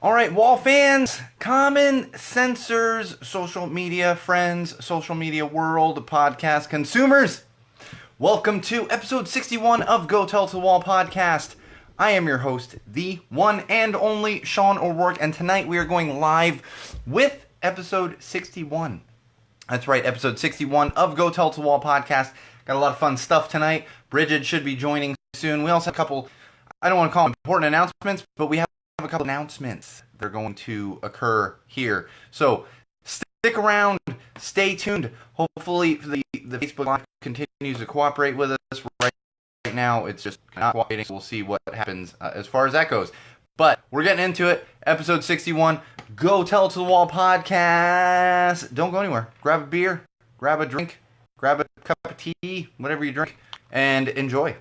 All right, wall fans, common sensors, social media friends, social media world, podcast consumers. Welcome to episode 61 of Go Tell to the Wall podcast. I am your host, the one and only Sean O'Rourke, and tonight we are going live with episode 61. That's right, episode 61 of Go Tell to the Wall podcast. Got a lot of fun stuff tonight. Bridget should be joining soon. We also have a couple, I don't want to call them important announcements, but we have a couple announcements that are going to occur here. So stick around, stay tuned. Hopefully the Facebook Live continues to cooperate with us. Right now it's just not cooperating. We'll see what happens as far as that goes. But we're getting into it. Episode 61, Go Tell to the Wall podcast. Don't go anywhere. Grab a beer, grab a drink, grab a cup of tea, whatever you drink, and enjoy.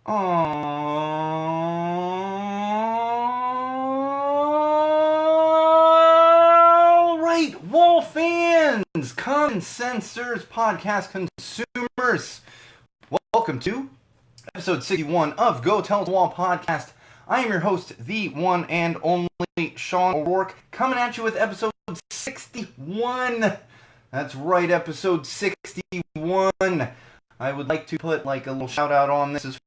All right, wall fans, common sensors, podcast consumers. Welcome to episode 61 of Go Tell the Wall podcast. I am your host, the one and only Sean O'Rourke, coming at you with episode 61. That's right, episode 61. I would like to put like a little shout out on this as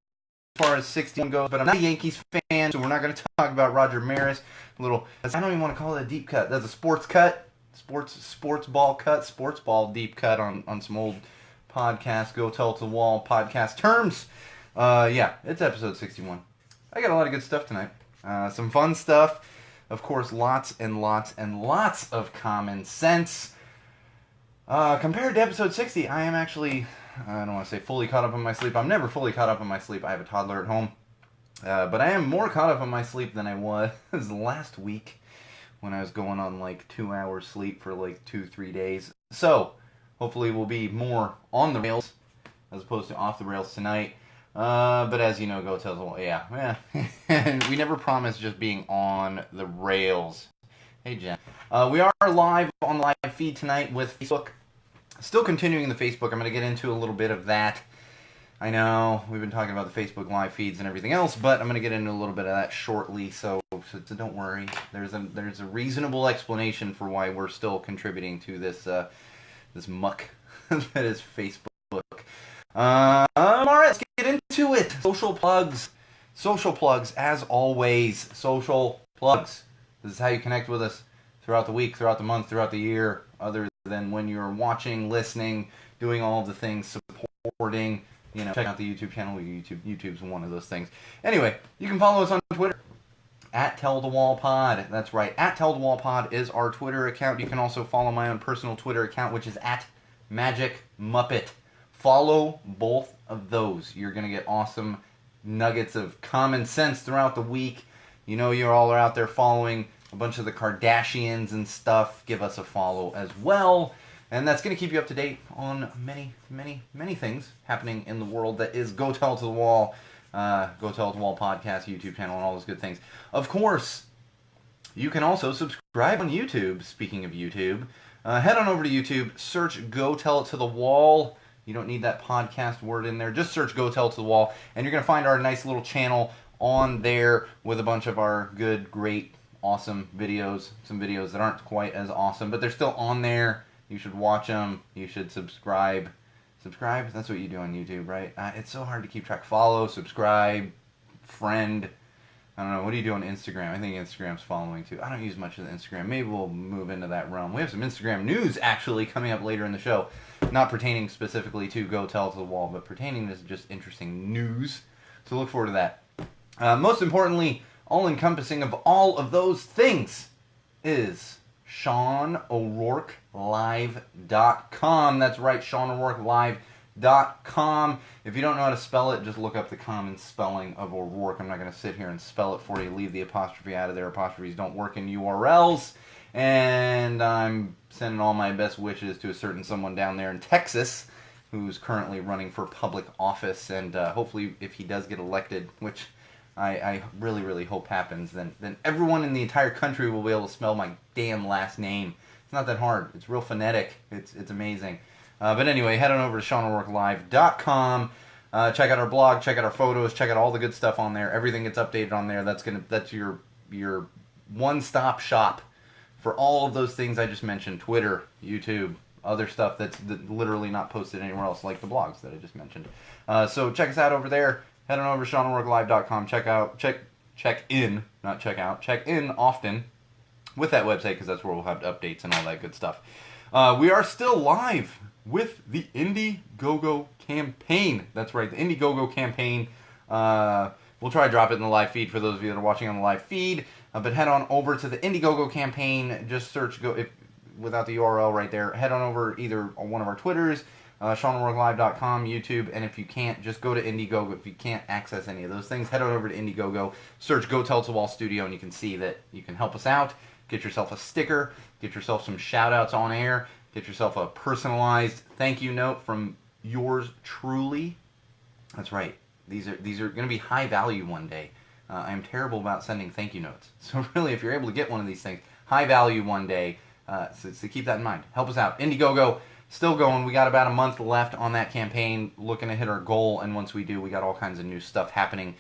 far as 61 goes, but I'm not a Yankees fan, so we're not going to talk about Roger Maris. I don't even want to call it a deep cut. That's a sports cut, sports ball deep cut on some old podcast, Go Tell to the Wall podcast terms. Yeah, it's episode 61. I got a lot of good stuff tonight. Some fun stuff. Of course, lots and lots and lots of common sense. Compared to episode 60, I am actually, I don't want to say fully caught up on my sleep. I'm never fully caught up on my sleep. I have a toddler at home. But I am more caught up on my sleep than I was last week when I was going on like 2 hours sleep for like 2-3 days. So, hopefully we'll be more on the rails as opposed to off the rails tonight. But as you know, Go Tell the Wall, yeah. We never promised just being on the rails. Hey, Jen. We are live on the live feed tonight with Facebook. Still continuing the Facebook. I'm going to get into a little bit of that. I know we've been talking about the Facebook live feeds and everything else, but I'm going to get into a little bit of that shortly. So don't worry. There's a reasonable explanation for why we're still contributing to this this muck that is Facebook. All right, let's get into it. Social plugs, as always. Social plugs. This is how you connect with us throughout the week, throughout the month, throughout the year, other than when you're watching, listening, doing all of the things, supporting, checking out the YouTube channel. YouTube's one of those things. Anyway, you can follow us on Twitter, @TellTheWallPod. That's right, @TellTheWallPod is our Twitter account. You can also follow my own personal Twitter account, which is @MagicMuppet. Follow both of those. You're going to get awesome nuggets of common sense throughout the week. You all are out there following a bunch of the Kardashians and stuff. Give us a follow as well. And that's going to keep you up to date on many, many, many things happening in the world that is Go Tell to the Wall, Go Tell to the Wall podcast, YouTube channel, and all those good things. Of course, you can also subscribe on YouTube. Speaking of YouTube, head on over to YouTube, search Go Tell It to the Wall. You don't need that podcast word in there. Just search Go Tell It to the Wall, and you're going to find our nice little channel on there with a bunch of our good, great, awesome videos. Some videos that aren't quite as awesome, but they're still on there. You should watch them. You should subscribe. Subscribe? That's what you do on YouTube, right? It's so hard to keep track. Follow, subscribe, friend. I don't know. What do you do on Instagram? I think Instagram's following too. I don't use much of the Instagram. Maybe we'll move into that realm. We have some Instagram news actually coming up later in the show. Not pertaining specifically to Go Tell to the Wall, but pertaining to just interesting news. So look forward to that. Most importantly, all-encompassing of all of those things is SeanO'RourkeLive.com. That's right, SeanO'RourkeLive.com. If you don't know how to spell it, just look up the common spelling of O'Rourke. I'm not going to sit here and spell it for you. Leave the apostrophe out of there. Apostrophes don't work in URLs. And I'm sending all my best wishes to a certain someone down there in Texas who's currently running for public office, and hopefully, if he does get elected, which I really, really hope happens, then everyone in the entire country will be able to spell my damn last name. It's not that hard. It's real phonetic. It's amazing. But anyway, head on over to SeanO'RourkeLive.com. Check out our blog. Check out our photos. Check out all the good stuff on there. Everything gets updated on there. That's your one-stop shop for all of those things I just mentioned. Twitter, YouTube, other stuff that's literally not posted anywhere else, like the blogs that I just mentioned. So check us out over there. Head on over to SeanO'RourkeLive.com. Check in often with that website, because that's where we'll have updates and all that good stuff. We are still live with the Indiegogo campaign. That's right, the Indiegogo campaign. We'll try to drop it in the live feed for those of you that are watching on the live feed. But head on over to the Indiegogo campaign. Just search without the URL right there. Head on over either on one of our Twitters, SeanO'RourkeLive.com, YouTube, and if you can't, just go to Indiegogo. If you can't access any of those things, head on over to Indiegogo, search Go Tell It to Wall Studio, and you can see that you can help us out. Get yourself a sticker, get yourself some shout-outs on air, get yourself a personalized thank you note from yours truly. That's right. These are going to be high value one day. I'm terrible about sending thank you notes. So really, if you're able to get one of these things, high value one day, so keep that in mind. Help us out. Indiegogo, still going. We got about a month left on that campaign, looking to hit our goal, and once we do, we got all kinds of new stuff happening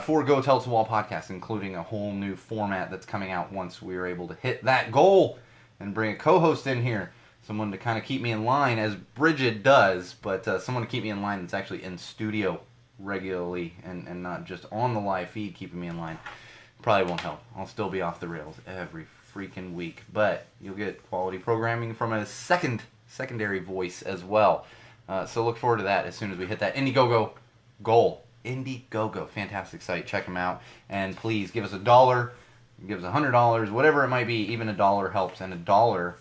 for Go Tell It to Wall podcast, including a whole new format that's coming out once we are able to hit that goal and bring a co-host in here. Someone to kind of keep me in line, as Bridget does, but someone to keep me in line that's actually in studio regularly and not just on the live feed keeping me in line. Probably won't help. I'll still be off the rails every freaking week, but you'll get quality programming from a secondary voice as well. So look forward to that as soon as we hit that Indiegogo goal. Indiegogo, fantastic site. Check them out, and please give us $1, give us $100, whatever it might be. Even $1 helps, and $1.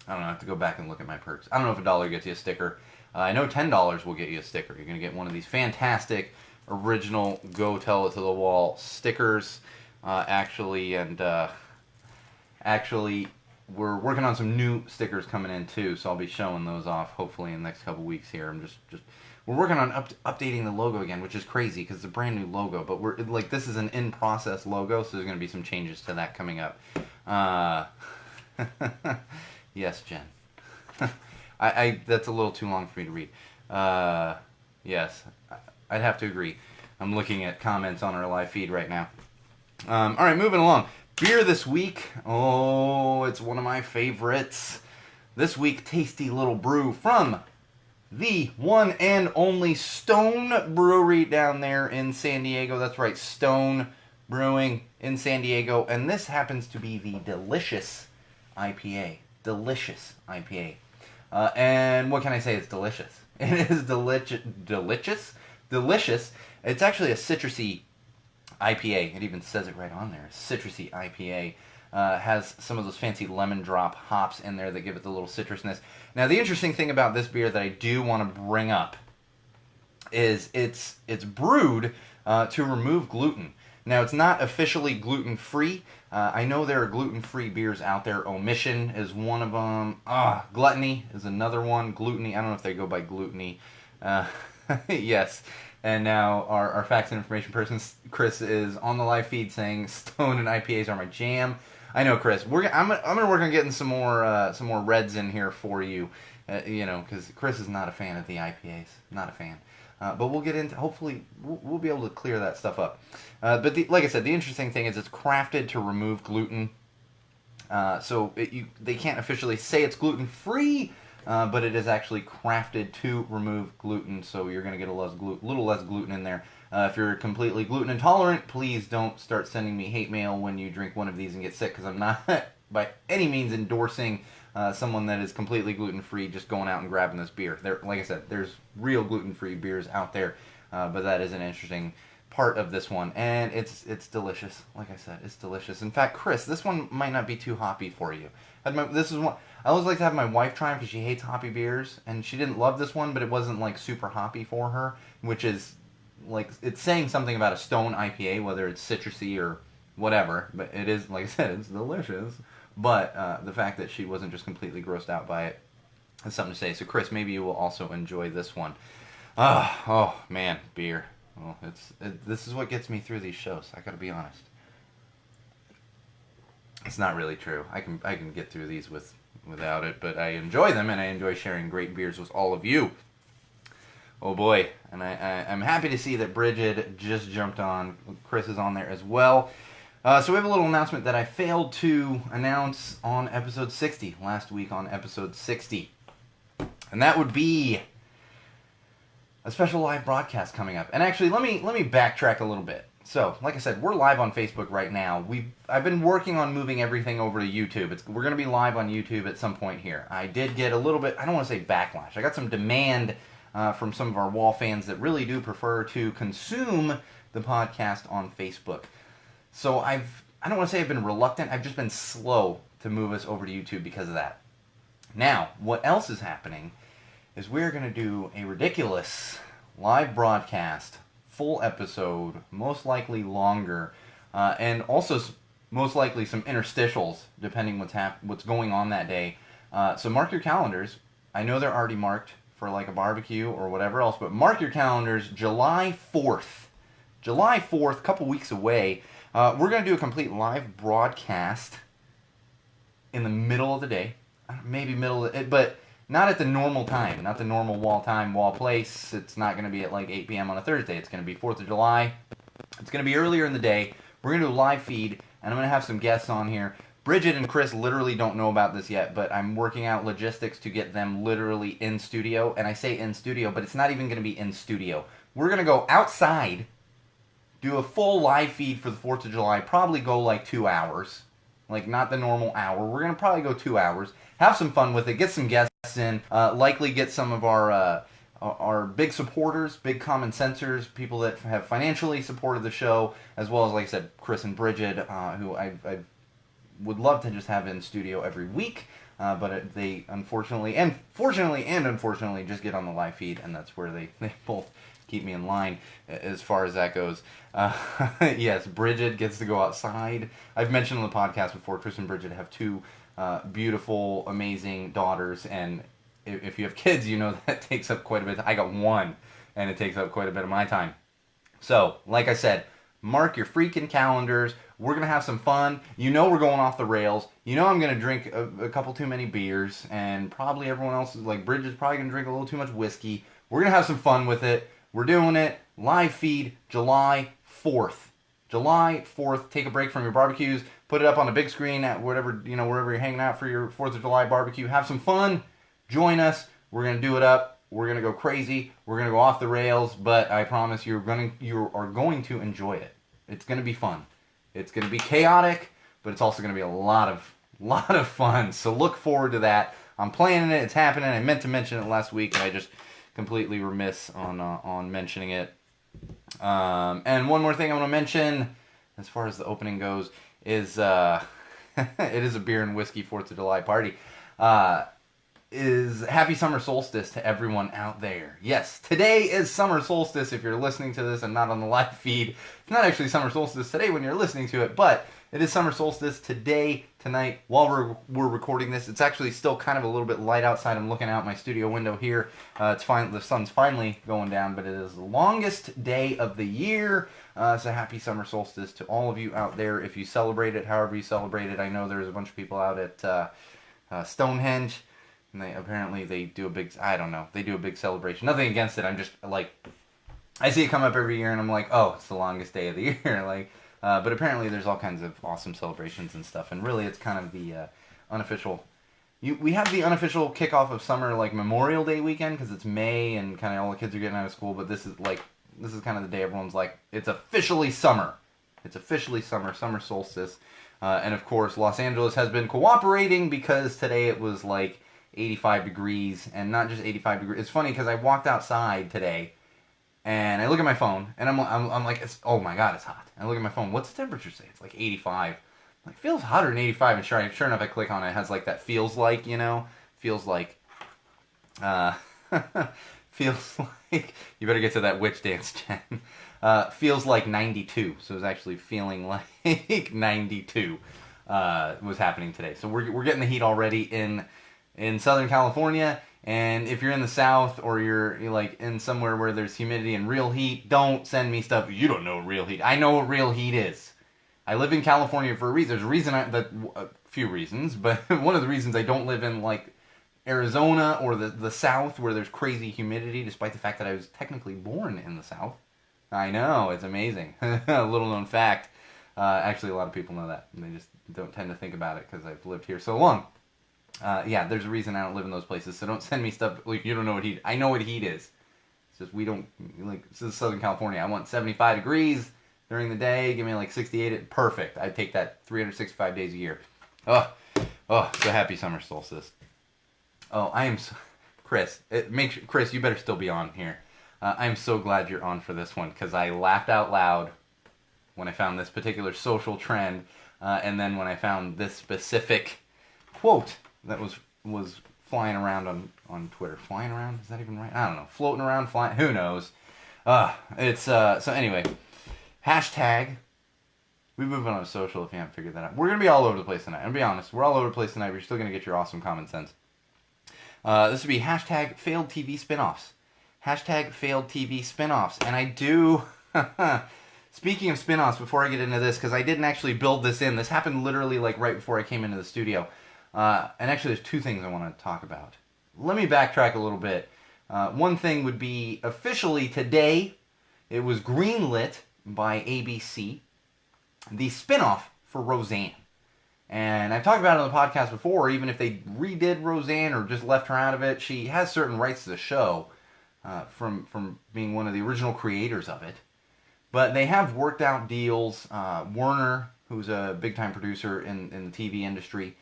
I don't know, I have to go back and look at my perks. I don't know if $1 gets you a sticker. I know $10 will get you a sticker. You're going to get one of these fantastic, original Go Tell It to the Wall stickers. Actually, we're working on some new stickers coming in too, so I'll be showing those off hopefully in the next couple weeks here. We're working on updating the logo again, which is crazy because it's a brand new logo, but this is an in-process logo, so there's going to be some changes to that coming up. Yes, Jen. That's a little too long for me to read. Yes, I'd have to agree. I'm looking at comments on our live feed right now. All right, moving along. Beer this week. Oh, it's one of my favorites. This week, tasty little brew from the one and only Stone Brewery down there in San Diego. That's right, Stone Brewing in San Diego. And this happens to be the Delicious IPA. Delicious IPA. And what can I say? It's delicious. It is delicious. It's actually a citrusy IPA. It even says it right on there. Citrusy IPA. Has some of those fancy lemon drop hops in there that give it the little citrusness. Now, the interesting thing about this beer that I do want to bring up is it's brewed to remove gluten. Now, it's not officially gluten-free. I know there are gluten-free beers out there. Omission is one of them. Gluttony is another one. Gluteny, I don't know if they go by Gluteny. Yes. And now our facts and information person, Chris, is on the live feed saying Stone and IPAs are my jam. I know, Chris. I'm gonna work on getting some more reds in here for you. Because Chris is not a fan of the IPAs. Not a fan. But we'll get into, hopefully, we'll be able to clear that stuff up. But like I said, the interesting thing is it's crafted to remove gluten. So they can't officially say it's gluten-free, but it is actually crafted to remove gluten, so you're going to get a little less gluten in there. If you're completely gluten intolerant, please don't start sending me hate mail when you drink one of these and get sick, because I'm not by any means endorsing someone that is completely gluten-free just going out and grabbing this beer. Like I said, there's real gluten-free beers out there, but that is an interesting part of this one, and it's delicious. Like I said, it's delicious. In fact, Chris, this one might not be too hoppy for you. This is one I always like to have my wife try because she hates hoppy beers, and she didn't love this one, but it wasn't like super hoppy for her, which is like, it's saying something about a Stone IPA, whether it's citrusy or whatever. But it is, like I said, it's delicious. But the fact that she wasn't just completely grossed out by it has something to say. So, Chris, maybe you will also enjoy this one. Oh man, beer. Well, this is what gets me through these shows. I got to be honest. It's not really true. I can get through these without it, but I enjoy them, and I enjoy sharing great beers with all of you. Oh boy, and I'm happy to see that Bridget just jumped on. Chris is on there as well. So we have a little announcement that I failed to announce on episode 60, last week on episode 60. And that would be a special live broadcast coming up. And actually, let me backtrack a little bit. So, like I said, we're live on Facebook right now. I've been working on moving everything over to YouTube. We're going to be live on YouTube at some point here. I did get a little bit, I don't want to say backlash. I got some demand from some of our wall fans that really do prefer to consume the podcast on Facebook. So I don't want to say I've been reluctant. I've just been slow to move us over to YouTube because of that. Now, what else is happening is we're going to do a ridiculous live broadcast, full episode, most likely longer, and also most likely some interstitials, depending what's going on that day. So mark your calendars. I know they're already marked for like a barbecue or whatever else, but mark your calendars. July 4th. July 4th, a couple weeks away. We're going to do a complete live broadcast in the middle of the day. Maybe middle of it, but not at the normal time. Not the normal wall time, wall place. It's not going to be at like 8 p.m. on a Thursday. It's going to be 4th of July. It's going to be earlier in the day. We're going to do a live feed, and I'm going to have some guests on here. Bridget and Chris literally don't know about this yet, but I'm working out logistics to get them literally in studio. And I say in studio, but it's not even going to be in studio. We're going to go outside, do a full live feed for the 4th of July, probably go like 2 hours. Like, not the normal hour. We're going to probably go 2 hours. Have some fun with it. Get some guests in. Likely get some of our big supporters, big common sensors, people that have financially supported the show, as well as, like I said, Chris and Bridget, who I would love to just have in studio every week. But they unfortunately just get on the live feed, and that's where they both keep me in line as far as that goes. Yes, Bridget gets to go outside. I've mentioned on the podcast before, Chris and Bridget have two beautiful, amazing daughters, and if you have kids, you know that takes up quite a bit. I got one, and it takes up quite a bit of my time. So, like I said, mark your freaking calendars. We're going to have some fun. You know we're going off the rails. You know I'm going to drink a couple too many beers, and probably everyone else is like, Bridget's probably going to drink a little too much whiskey. We're going to have some fun with it. We're doing it. Live feed, July 4th. July 4th. Take a break from your barbecues. Put it up on a big screen at wherever you're hanging out for your 4th of July barbecue. Have some fun. Join us. We're going to do it up. We're going to go crazy. We're going to go off the rails, but I promise you are going to enjoy it. It's going to be fun. It's going to be chaotic, but it's also going to be a lot of fun. So look forward to that. I'm planning it. It's happening. I meant to mention it last week, and I just completely remiss on mentioning it. And one more thing I want to mention, as far as the opening goes, is it is a beer and whiskey 4th of July party. Is happy summer solstice to everyone out there. Yes, today is summer solstice if you're listening to this and not on the live feed. It's not actually summer solstice today when you're listening to it, but it is summer solstice today, tonight, while we're recording this. It's actually still kind of a little bit light outside. I'm looking out my studio window here. It's fine. The sun's finally going down, but it is the longest day of the year. So happy summer solstice to all of you out there. If you celebrate it, however you celebrate it. I know there's a bunch of people out at Stonehenge. And they do a big, I don't know, they do a big celebration. Nothing against it, I'm just, like, I see it come up every year, and I'm like, oh, it's the longest day of the year, like, but apparently there's all kinds of awesome celebrations and stuff, and really it's kind of the unofficial, we have the unofficial kickoff of summer, like, Memorial Day weekend, because it's May, and kind of all the kids are getting out of school, but this is kind of the day everyone's like, it's officially summer. It's officially summer solstice, and of course, Los Angeles has been cooperating, because today it was, like, 85 degrees, and not just 85 degrees. It's funny because I walked outside today, and I look at my phone, and I'm like, oh my god, it's hot. And I look at my phone, what's the temperature say? It's like 85. I'm like, feels hotter than 85, and sure enough, I click on it, it has like that feels like, feels like, feels like, you better get to that witch dance, Jen. Feels like 92, so it's actually feeling like 92 was happening today. So we're getting the heat already in in Southern California. And if you're in the South or you're like in somewhere where there's humidity and real heat, don't send me stuff. You don't know real heat. I know what real heat is. I live in California for a reason. There's a reason a few reasons, but one of the reasons I don't live in like Arizona or the South where there's crazy humidity, despite the fact that I was technically born in the South. I know, it's amazing. A little known fact. Actually, a lot of people know that. And they just don't tend to think about it because I've lived here so long. Yeah, there's a reason I don't live in those places, so don't send me stuff like you don't know what heat. I know what heat is. It's just we don't, like, this is Southern California. I want 75 degrees during the day. Give me like 68. Perfect. I take that 365 days a year. Oh, so happy summer solstice. Oh, I am so, Chris, Chris, you better still be on here. I'm so glad you're on for this one because I laughed out loud when I found this particular social trend, and then when I found this specific quote that was flying around on Twitter. Flying around? Is that even right? I don't know. Floating around, flying. Who knows? It's so anyway. Hashtag. We move on to social if you haven't figured that out. We're gonna be all over the place tonight. I'm gonna be honest. We're all over the place tonight. But you're still gonna get your awesome common sense. This would be hashtag failed TV spinoffs. Hashtag failed TV spinoffs. And I do. Speaking of spinoffs, before I get into this, because I didn't actually build this in. This happened literally like right before I came into the studio. And actually, there's two things I want to talk about. Let me backtrack a little bit. One thing would be officially today, it was greenlit by ABC, the spinoff for Roseanne. And I've talked about it on the podcast before, even if they redid Roseanne or just left her out of it, she has certain rights to the show from being one of the original creators of it. But they have worked out deals. Warner, who's a big-time producer in the TV industry,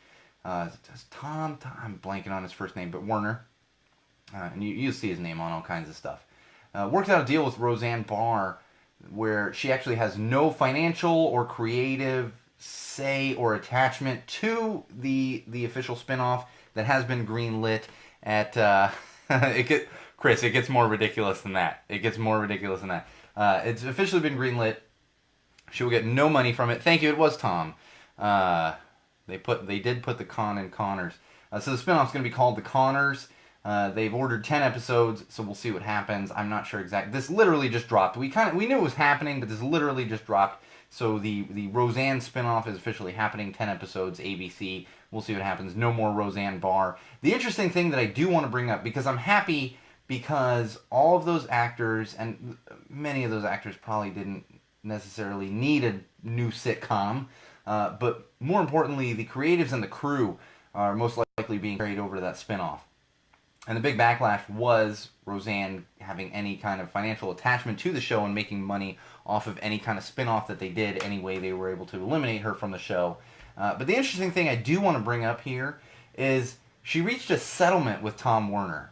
Tom, I'm blanking on his first name, but Warner, and you see his name on all kinds of stuff, worked out a deal with Roseanne Barr where she actually has no financial or creative say or attachment to the official spinoff that has been greenlit at Chris, it gets more ridiculous than that. It's officially been greenlit. She will get no money from it. Thank you, it was Tom. They did put the Con in Connors. So the spinoff's going to be called The Connors. They've ordered 10 episodes, so we'll see what happens. I'm not sure exactly. This literally just dropped. We knew it was happening, but this literally just dropped. So the Roseanne spinoff is officially happening. 10 episodes, ABC. We'll see what happens. No more Roseanne Barr. The interesting thing that I do want to bring up, because I'm happy because all of those actors, and many of those actors probably didn't necessarily need a new sitcom, but more importantly, the creatives and the crew are most likely being carried over to that spinoff. And the big backlash was Roseanne having any kind of financial attachment to the show and making money off of any kind of spinoff that they did. Anyway, they were able to eliminate her from the show. But the interesting thing I do want to bring up here is she reached a settlement with Tom Warner.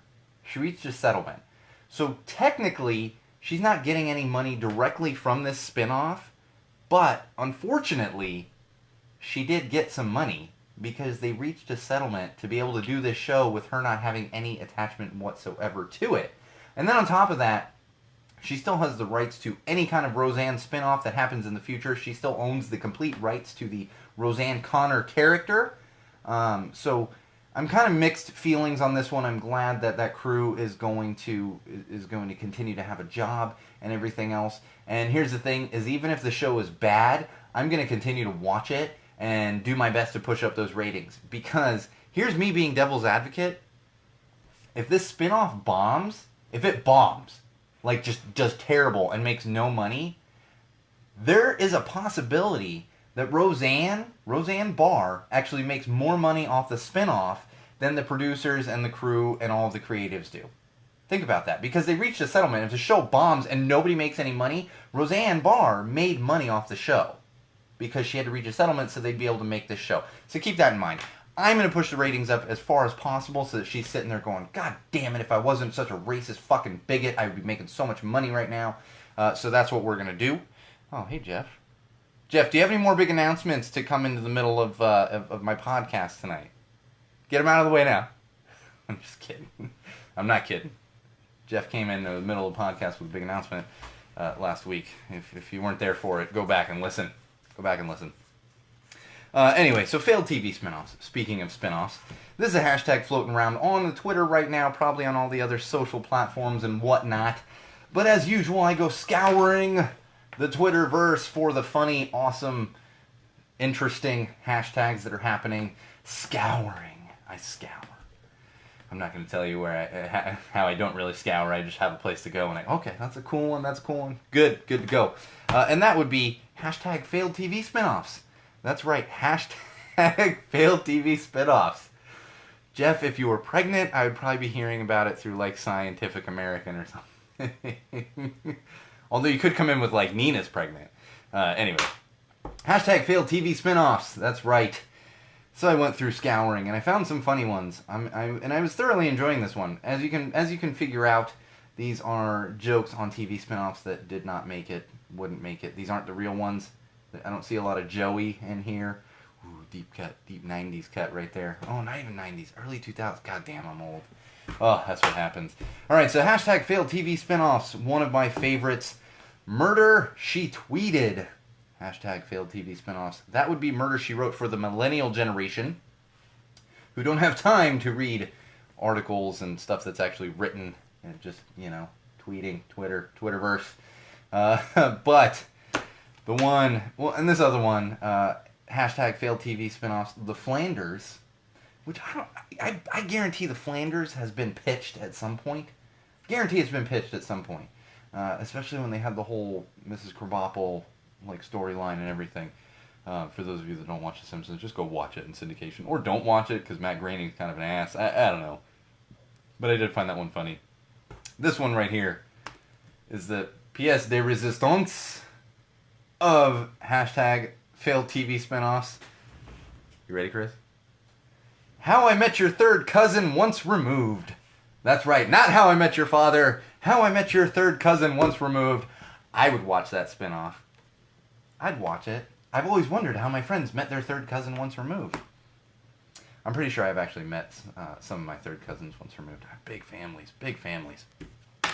She reached a settlement. So technically, she's not getting any money directly from this spinoff, but unfortunately, she did get some money because they reached a settlement to be able to do this show with her not having any attachment whatsoever to it. And then on top of that, she still has the rights to any kind of Roseanne spinoff that happens in the future. She still owns the complete rights to the Roseanne Connor character. So I'm kind of mixed feelings on this one. I'm glad that that crew is going to continue to have a job and everything else. And here's the thing, is even if the show is bad, I'm going to continue to watch it and do my best to push up those ratings. Because here's me being devil's advocate. If this spinoff bombs, if it bombs, like just does terrible and makes no money, there is a possibility that Roseanne Barr actually makes more money off the spinoff than the producers and the crew and all of the creatives do. Think about that, because they reached a settlement. If the show bombs and nobody makes any money, Roseanne Barr made money off the show because she had to reach a settlement so they'd be able to make this show. So keep that in mind. I'm going to push the ratings up as far as possible so that she's sitting there going, God damn it, if I wasn't such a racist fucking bigot, I would be making so much money right now. So that's what we're going to do. Oh, hey, Jeff. Jeff, do you have any more big announcements to come into the middle of my podcast tonight? Get them out of the way now. I'm just kidding. I'm not kidding. Jeff came in the middle of the podcast with a big announcement last week. If you weren't there for it, go back and listen. Anyway, so failed TV spinoffs. Speaking of spinoffs, this is a hashtag floating around on the Twitter right now, probably on all the other social platforms and whatnot. But as usual, I go scouring the Twitterverse for the funny, awesome, interesting hashtags that are happening. Scouring. I scour. I'm not going to tell you where how I don't really scour. I just have a place to go, and okay, that's a cool one. That's a cool one. Good to go. And that would be hashtag failed TV spinoffs. That's right, hashtag failed TV spinoffs. Jeff, if you were pregnant, I would probably be hearing about it through like Scientific American or something. Although you could come in with like Nina's pregnant. Anyway, hashtag failed TV spinoffs. That's right. So I went through scouring and I found some funny ones. And I was thoroughly enjoying this one. As you can figure out, these are jokes on TV spinoffs that did not make it, wouldn't make it. These aren't the real ones. I don't see a lot of Joey in here. Ooh, deep cut, deep 90s cut right there. Oh, not even 90s, early 2000s. God damn, I'm old. Oh, that's what happens. All right, so hashtag failed TV spinoffs. One of my favorites, Murder She Tweeted. Hashtag failed TV spinoffs. That would be Murder She Wrote for the millennial generation who don't have time to read articles and stuff that's actually written and just, tweeting, Twitterverse. But the one, well, and this other one, hashtag failed TV spinoffs, The Flanders, which I guarantee The Flanders has been pitched at some point. Guarantee it's been pitched at some point. Especially when they had the whole Mrs. Krabappel storyline and everything. For those of you that don't watch The Simpsons, just go watch it in syndication. Or don't watch it, because Matt Groening's kind of an ass. I don't know. But I did find that one funny. This one right here is the pièce de résistance of hashtag failed TV spinoffs. You ready, Chris? How I Met Your Third Cousin Once Removed. That's right, not How I Met Your Father. How I Met Your Third Cousin Once Removed. I would watch that spinoff. I'd watch it. I've always wondered how my friends met their third cousin once removed. I'm pretty sure I've actually met some of my third cousins once removed. I have big families, big families. All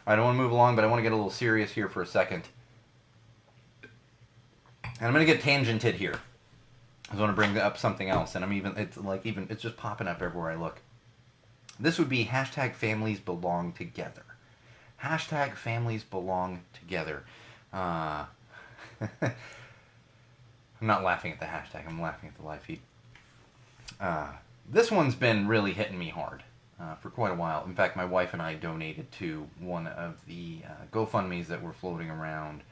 right, I want to move along, but I want to get a little serious here for a second. And I'm going to get tangented here. I want to bring up something else, and it's just popping up everywhere I look. This would be hashtag families belong together. Hashtag families belong together. I'm not laughing at the hashtag. I'm laughing at the live feed. This one's been really hitting me hard for quite a while. In fact, my wife and I donated to one of the GoFundMes that were floating around.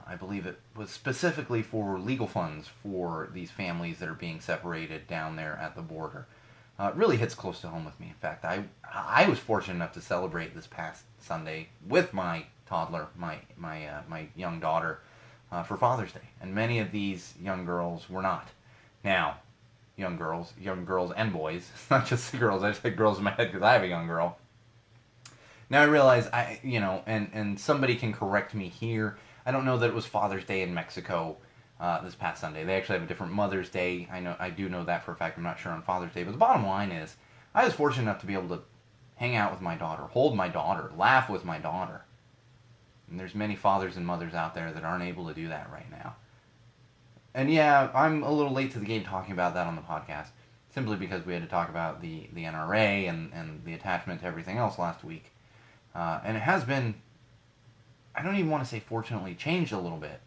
I believe it was specifically for legal funds for these families that are being separated down there at the border. It really hits close to home with me. In fact, I was fortunate enough to celebrate this past Sunday with my toddler, my young daughter, for Father's Day. And many of these young girls were not. Now, young girls and boys. It's not just the girls. I said girls in my head because I have a young girl. Now I realize and somebody can correct me here. I don't know that it was Father's Day in Mexico this past Sunday. They actually have a different Mother's Day. I do know that for a fact. I'm not sure on Father's Day. But the bottom line is, I was fortunate enough to be able to hang out with my daughter, hold my daughter, laugh with my daughter. And there's many fathers and mothers out there that aren't able to do that right now. And yeah, I'm a little late to the game talking about that on the podcast, simply because we had to talk about the NRA and the attachment to everything else last week. And it has been, I don't even want to say fortunately, changed a little bit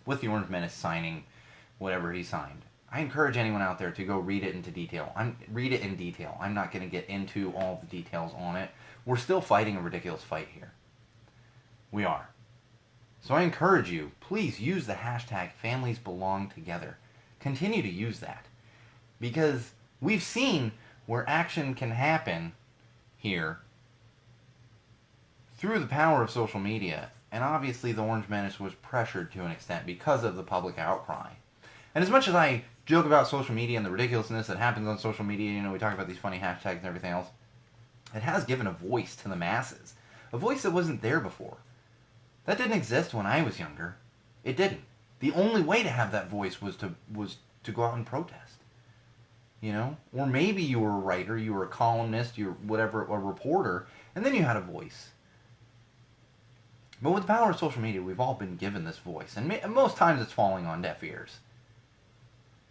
with the Orange Menace signing whatever he signed. I encourage anyone out there to go read it into detail. Read it in detail. I'm not going to get into all the details on it. We're still fighting a ridiculous fight here. We are. So I encourage you, please use the hashtag #FamiliesBelongTogether. Continue to use that. Because we've seen where action can happen here through the power of social media. And obviously the Orange Menace was pressured to an extent because of the public outcry. And as much as I joke about social media and the ridiculousness that happens on social media, we talk about these funny hashtags and everything else, it has given a voice to the masses. A voice that wasn't there before. That didn't exist when I was younger. It didn't. The only way to have that voice was to go out and protest. Or maybe you were a writer, you were a columnist, you were whatever, a reporter, and then you had a voice. But with the power of social media, we've all been given this voice, and most times it's falling on deaf ears.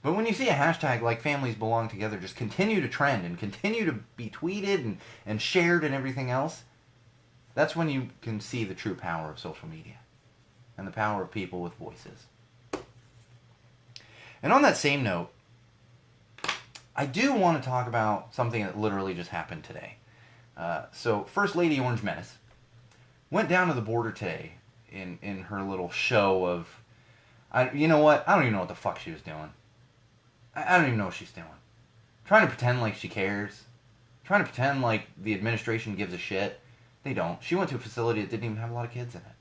But when you see a hashtag like families belong together just continue to trend and continue to be tweeted and shared and everything else, that's when you can see the true power of social media and the power of people with voices. And on that same note, I do want to talk about something that literally just happened today. So First Lady Orange Menace went down to the border today in her little show of, you know what? I don't even know what the fuck she was doing. I don't even know what she's doing. Trying to pretend like she cares. Trying to pretend like the administration gives a shit. They don't. She went to a facility that didn't even have a lot of kids in it.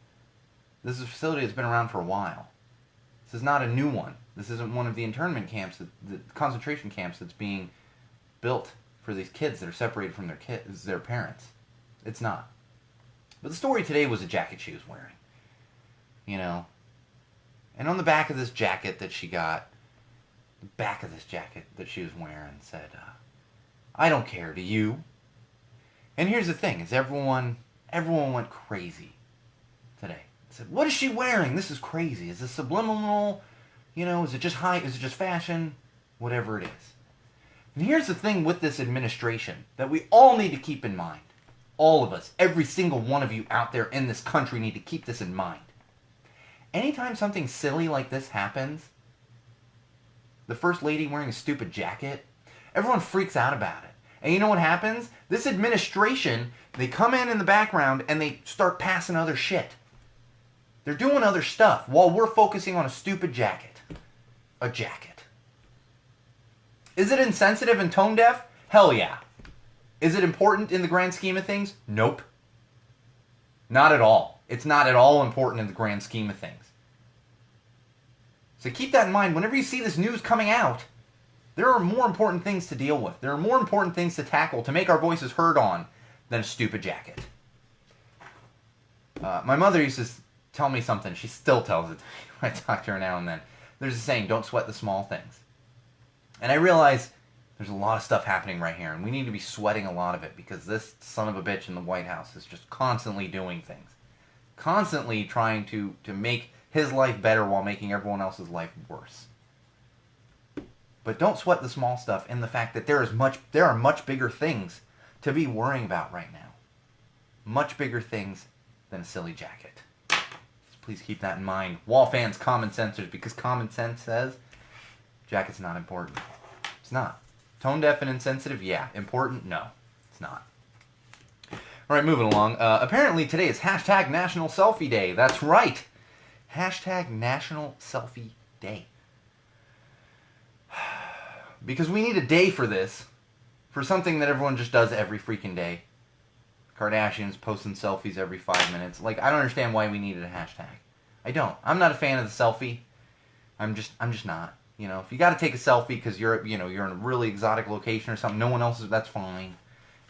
This is a facility that's been around for a while. This is not a new one. This isn't one of the internment camps, the concentration camps that's being built for these kids that are separated from their parents. It's not. But the story today was a jacket she was wearing. You know? And on the back of this jacket that she got, the back of this jacket that she was wearing said, I don't care, do you? And here's the thing, is everyone went crazy today. Said, what is she wearing? This is crazy. Is this subliminal? You know, is it just fashion? Whatever it is. And here's the thing with this administration that we all need to keep in mind. All of us, every single one of you out there in this country need to keep this in mind. Anytime something silly like this happens, the First Lady wearing a stupid jacket, everyone freaks out about it. And you know what happens? This administration, they come in the background and they start passing other shit. They're doing other stuff while we're focusing on a stupid jacket. A jacket. Is it insensitive and tone deaf? Hell yeah. Is it important in the grand scheme of things? Nope. Not at all. It's not at all important in the grand scheme of things. So keep that in mind. Whenever you see this news coming out, there are more important things to deal with. There are more important things to tackle, to make our voices heard on, than a stupid jacket. My mother used to tell me something. She still tells it to me when I talk to her now and then. There's a saying, don't sweat the small things. And I realize there's a lot of stuff happening right here, and we need to be sweating a lot of it, because this son of a bitch in the White House is just constantly doing things. Constantly trying to make his life better while making everyone else's life worse. But don't sweat the small stuff in the fact that there are much bigger things to be worrying about right now. Much bigger things than a silly jacket. So please keep that in mind. Wall fans, common sensors, because common sense says jacket's not important. It's not. Tone deaf and insensitive? Yeah. Important? No. It's not. Alright, moving along. Apparently today is hashtag National Selfie Day. That's right. Hashtag National Selfie Day. Because we need a day for this. For something that everyone just does every freaking day. Kardashians posting selfies every 5 minutes. Like, I don't understand why we needed a hashtag. I don't. I'm not a fan of the selfie. I'm just not. You know, if you got to take a selfie because you're in a really exotic location or something, no one else is, that's fine.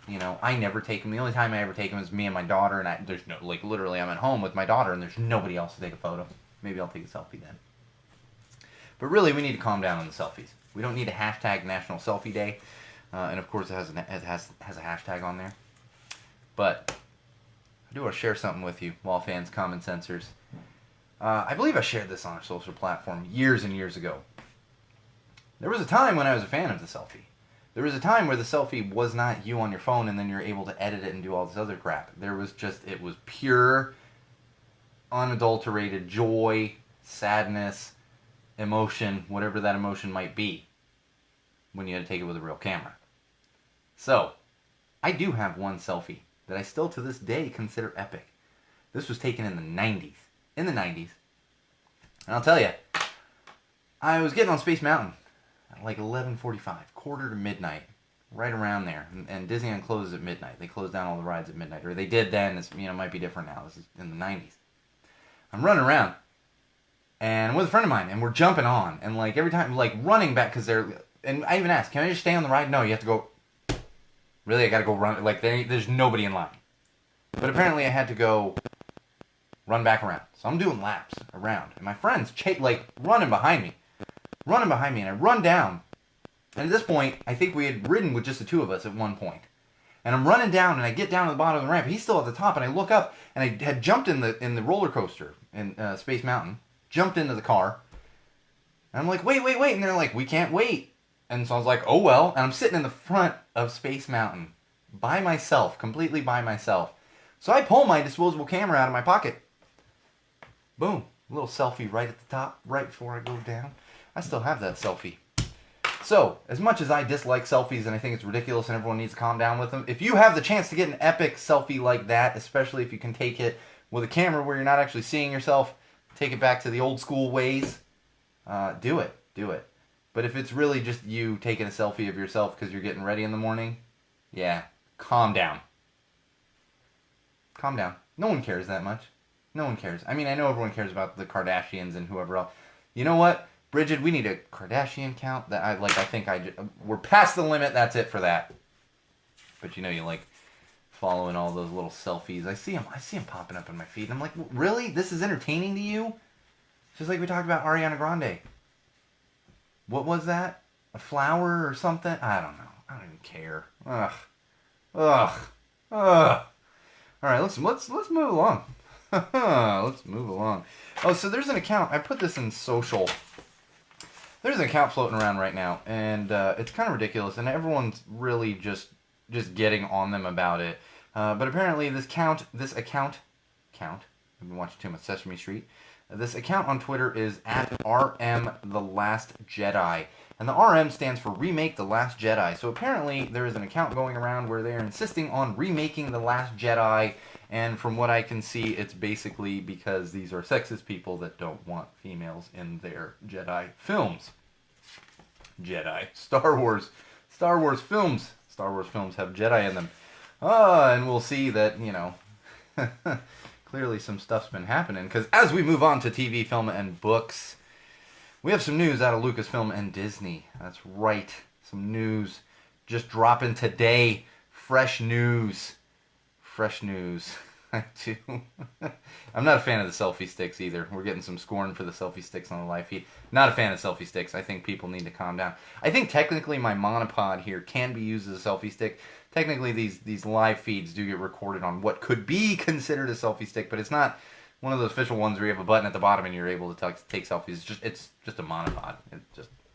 You know, I never take them. The only time I ever take them is me and my daughter, and there's no, like, literally I'm at home with my daughter and there's nobody else to take a photo. Maybe I'll take a selfie then. But really, we need to calm down on the selfies. We don't need a hashtag National Selfie Day. And of course, it has a hashtag on there. But I do want to share something with you, Wall fans, common sensors. I believe I shared this on a social platform years and years ago. There was a time when I was a fan of the selfie. There was a time where the selfie was not you on your phone and then you're able to edit it and do all this other crap. It was pure, unadulterated joy, sadness, emotion, whatever that emotion might be, when you had to take it with a real camera. So, I do have one selfie that I still to this day consider epic. This was taken in the 90s. In the 90s. And I'll tell you, I was getting on Space Mountain at like 11:45, quarter to midnight, right around there. And Disneyland closes at midnight. They close down all the rides at midnight. Or they did then. It's, it might be different now. This is in the 90s. I'm running around. And I'm with a friend of mine, and we're jumping on. And like every time, like running back, because they're... And I even asked, can I just stay on the ride? No, you have to go... Really, I gotta go run... Like, there's nobody in line. But apparently I had to go run back around. So I'm doing laps around. And my friend's, running behind me. And I run down. And at this point, I think we had ridden with just the two of us at one point. And I'm running down, and I get down to the bottom of the ramp. He's still at the top, and I look up, and I had jumped in the roller coaster in Space Mountain. Jumped into the car. And I'm like, wait, wait, wait. And they're like, we can't wait. And so I was like, oh well. And I'm sitting in the front of Space Mountain by myself, completely by myself. So I pull my disposable camera out of my pocket. Boom. A little selfie right at the top, right before I go down. I still have that selfie. So, as much as I dislike selfies and I think it's ridiculous and everyone needs to calm down with them, if you have the chance to get an epic selfie like that, especially if you can take it with a camera where you're not actually seeing yourself, take it back to the old school ways, do it. Do it. But if it's really just you taking a selfie of yourself because you're getting ready in the morning, yeah, calm down. Calm down. No one cares that much. No one cares. I mean, I know everyone cares about the Kardashians and whoever else. You know what? Bridget, we need a Kardashian count. We're past the limit. That's it for that. But you know, you like following all those little selfies. I see them popping up in my feed. And I'm like, really? This is entertaining to you? Just like we talked about Ariana Grande. What was that? A flower or something? I don't know. I don't even care. Ugh. Ugh. Ugh. All right, let's move along. Let's move along. Oh, so there's an account. I put this in social. There's an account floating around right now, and it's kind of ridiculous, and everyone's really just getting on them about it. But apparently, this account. I've been watching too much Sesame Street. This account on Twitter is at RM The Last Jedi. And the RM stands for Remake The Last Jedi. So apparently there is an account going around where they are insisting on remaking The Last Jedi. And from what I can see, it's basically because these are sexist people that don't want females in their Jedi films. Jedi. Star Wars films. Star Wars films have Jedi in them. And we'll see that, you know... Clearly some stuff's been happening, because as we move on to TV, film, and books, we have some news out of Lucasfilm and Disney. That's right. Some news just dropping today. Fresh news. Fresh news. I do. I'm not a fan of the selfie sticks either. We're getting some scorn for the selfie sticks on the live feed. Not a fan of selfie sticks. I think people need to calm down. I think technically my monopod here can be used as a selfie stick. Technically these live feeds do get recorded on what could be considered a selfie stick, but it's not one of those official ones where you have a button at the bottom and you're able to take selfies. It's just a monopod.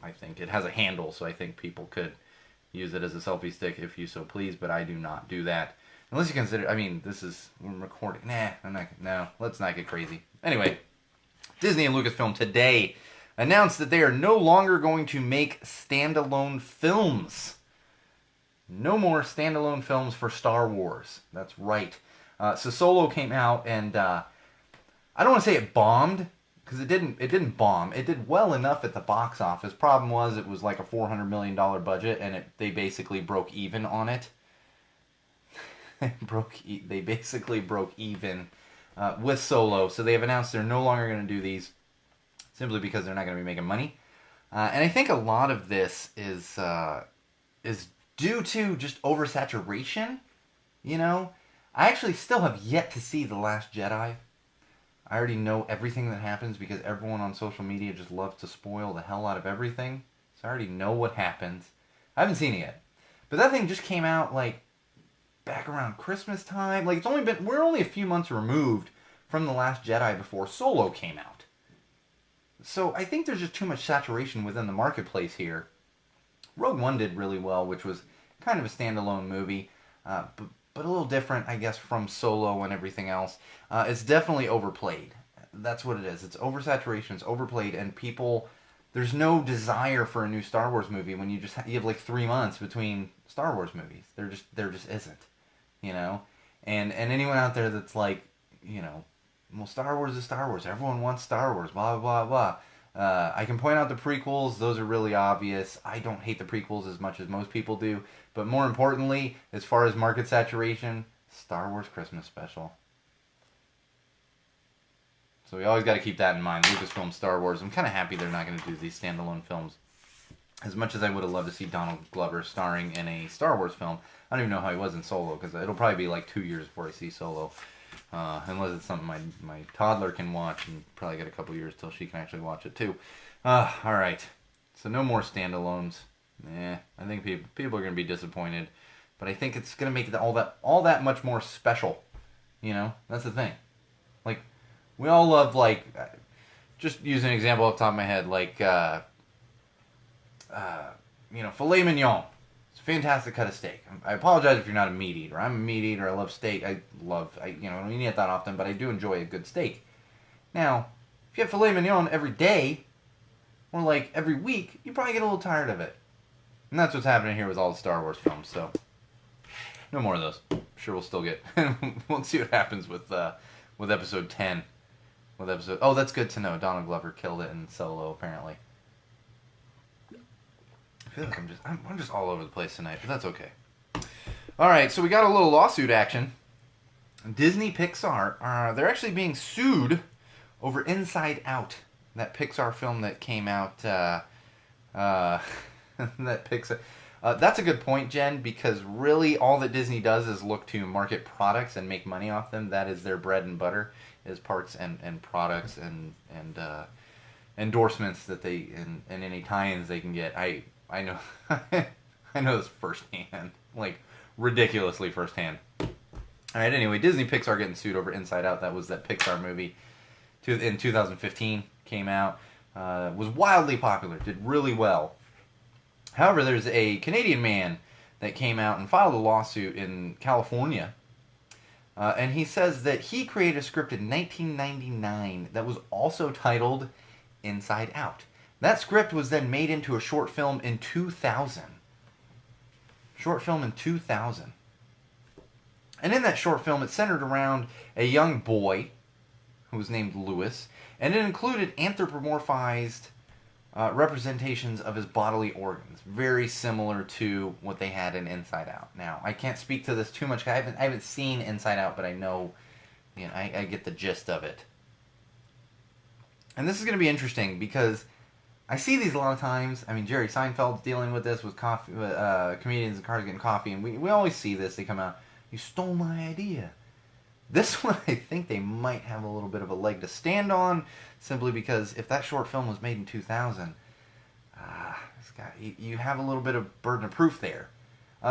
I think it has a handle, so I think people could use it as a selfie stick if you so please, but I do not do that. Unless you consider, I mean, we're recording. No, let's not get crazy. Anyway, Disney and Lucasfilm today announced that they are no longer going to make standalone films. No more standalone films for Star Wars. That's right. So Solo came out, and I don't want to say it bombed, because it didn't bomb. It did well enough at the box office. Problem was, it was like a $400 million budget, and they basically broke even on it. They basically broke even with Solo. So they have announced they're no longer going to do these, simply because they're not going to be making money. And I think a lot of this is due to just oversaturation. You know, I actually still have yet to see The Last Jedi. I already know everything that happens because everyone on social media just loves to spoil the hell out of everything. So I already know what happens. I haven't seen it yet. But that thing just came out like back around Christmas time. Like we're only a few months removed from The Last Jedi before Solo came out. So I think there's just too much saturation within the marketplace here. Rogue One did really well, which was kind of a standalone movie, but a little different, I guess, from Solo and everything else. It's definitely overplayed. That's what it is. It's oversaturation. It's overplayed, and there's no desire for a new Star Wars movie when you have like 3 months between Star Wars movies. There just isn't, you know. And anyone out there that's like, you know, well, Star Wars is Star Wars. Everyone wants Star Wars. Blah blah blah. I can point out the prequels. Those are really obvious. I don't hate the prequels as much as most people do. But more importantly, as far as market saturation, Star Wars Christmas Special. So we always got to keep that in mind. Lucasfilm, Star Wars. I'm kind of happy they're not going to do these standalone films. As much as I would have loved to see Donald Glover starring in a Star Wars film, I don't even know how he was in Solo, because it'll probably be like 2 years before I see Solo. Unless it's something my toddler can watch, and probably get a couple years till she can actually watch it too. Alright. So no more standalones. I think people are going to be disappointed. But I think it's going to make it all that much more special. You know? That's the thing. Like, we all love, like, just use an example off the top of my head, like filet mignon. It's a fantastic cut of steak. I apologize if you're not a meat eater. I'm a meat eater. I love steak. I don't eat it that often, but I do enjoy a good steak. Now, if you have filet mignon every day, or like every week, you probably get a little tired of it. And that's what's happening here with all the Star Wars films. So, no more of those. I'm sure we'll still get. We'll see what happens with episode 10. Oh, that's good to know. Donald Glover killed it in Solo, apparently. I feel like I'm just all over the place tonight, but that's okay. All right, so we got a little lawsuit action. Disney Pixar they're actually being sued over Inside Out, that Pixar film that came out. That Pixar. That's a good point, Jen, because really all that Disney does is look to market products and make money off them. That is their bread and butter, is parts and products and endorsements that they and any tie-ins they can get. I know I know this firsthand, like ridiculously firsthand. All right, anyway, Disney Pixar getting sued over Inside Out. That was that Pixar movie in 2015, came out, was wildly popular, did really well. However, there's a Canadian man that came out and filed a lawsuit in California, and he says that he created a script in 1999 that was also titled Inside Out. That script was then made into a short film in 2000. Short film in 2000. And in that short film, it centered around a young boy who was named Lewis, and it included anthropomorphized representations of his bodily organs, very similar to what they had in Inside Out. Now, I can't speak to this too much. I haven't seen Inside Out, but I know, I get the gist of it. And this is going to be interesting because I see these a lot of times. I mean, Jerry Seinfeld's dealing with this with coffee, comedians and cars getting coffee, and we always see this. They come out, "You stole my idea." This one, I think they might have a little bit of a leg to stand on, simply because if that short film was made in 2000, you have a little bit of burden of proof there.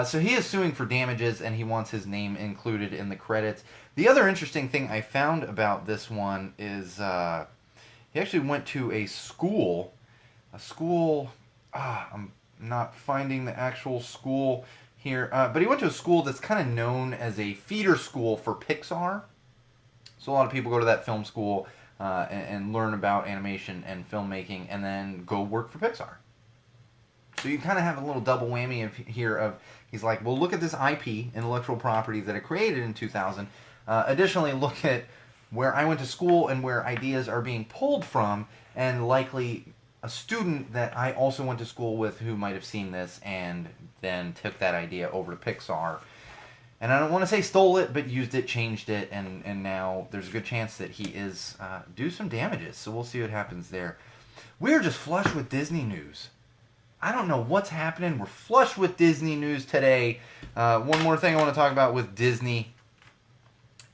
So he is suing for damages, and he wants his name included in the credits. The other interesting thing I found about this one is he actually went to a school. I'm not finding the actual school here, but he went to a school that's kind of known as a feeder school for Pixar. So a lot of people go to that film school and learn about animation and filmmaking, and then go work for Pixar. So you kind of have a little double whammy here of, he's like, well, look at this IP, intellectual property, that I created in 2000. Additionally, look at where I went to school and where ideas are being pulled from, and likely a student that I also went to school with who might have seen this and then took that idea over to Pixar. And I don't want to say stole it, but used it, changed it, and now there's a good chance that he is due some damages. So we'll see what happens there. We're just flush with Disney news. I don't know what's happening. We're flush with Disney news today. One more thing I want to talk about with Disney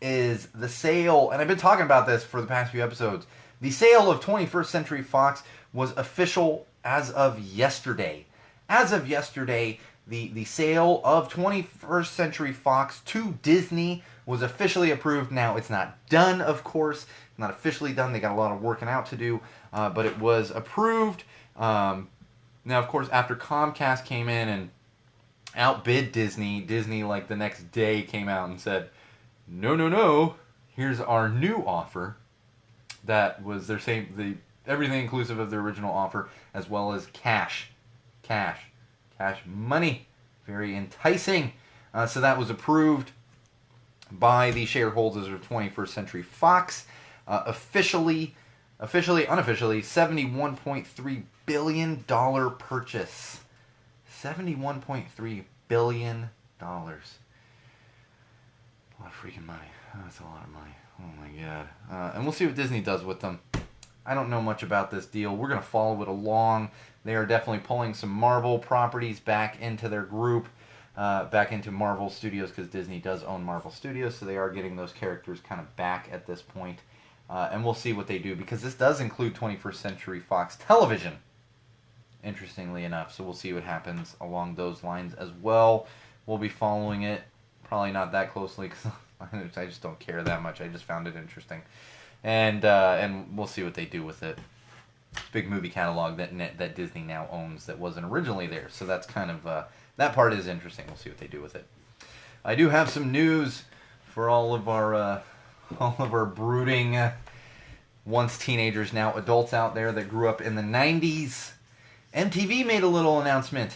is the sale, and I've been talking about this for the past few episodes. The sale of 21st Century Fox was official as of yesterday. As of yesterday, the sale of 21st Century Fox to Disney was officially approved. Now, it's not done, of course. It's not officially done. They got a lot of working out to do, but it was approved. Now, of course, after Comcast came in and outbid Disney, like the next day came out and said, no, here's our new offer. That was their same, everything inclusive of their original offer, as well as cash money. Very enticing. So that was approved by the shareholders of 21st Century Fox. Officially, unofficially, $71.3 billion purchase. $71.3 billion. A lot of freaking money. That's a lot of money. Oh my god. And we'll see what Disney does with them. I don't know much about this deal. We're going to follow it along. They are definitely pulling some Marvel properties back into their group, back into Marvel Studios, because Disney does own Marvel Studios, so they are getting those characters kind of back at this point. And we'll see what they do, because this does include 21st Century Fox Television, interestingly enough. So we'll see what happens along those lines as well. We'll be following it, probably not that closely, because I just don't care that much. I just found it interesting. and we'll see what they do with it. It's a big movie catalog that Disney now owns that wasn't originally there. So that's kind of that part is interesting. We'll see what they do with it. I do have some news for all of our brooding once teenagers, now adults out there that grew up in the 90s. MTV made a little announcement.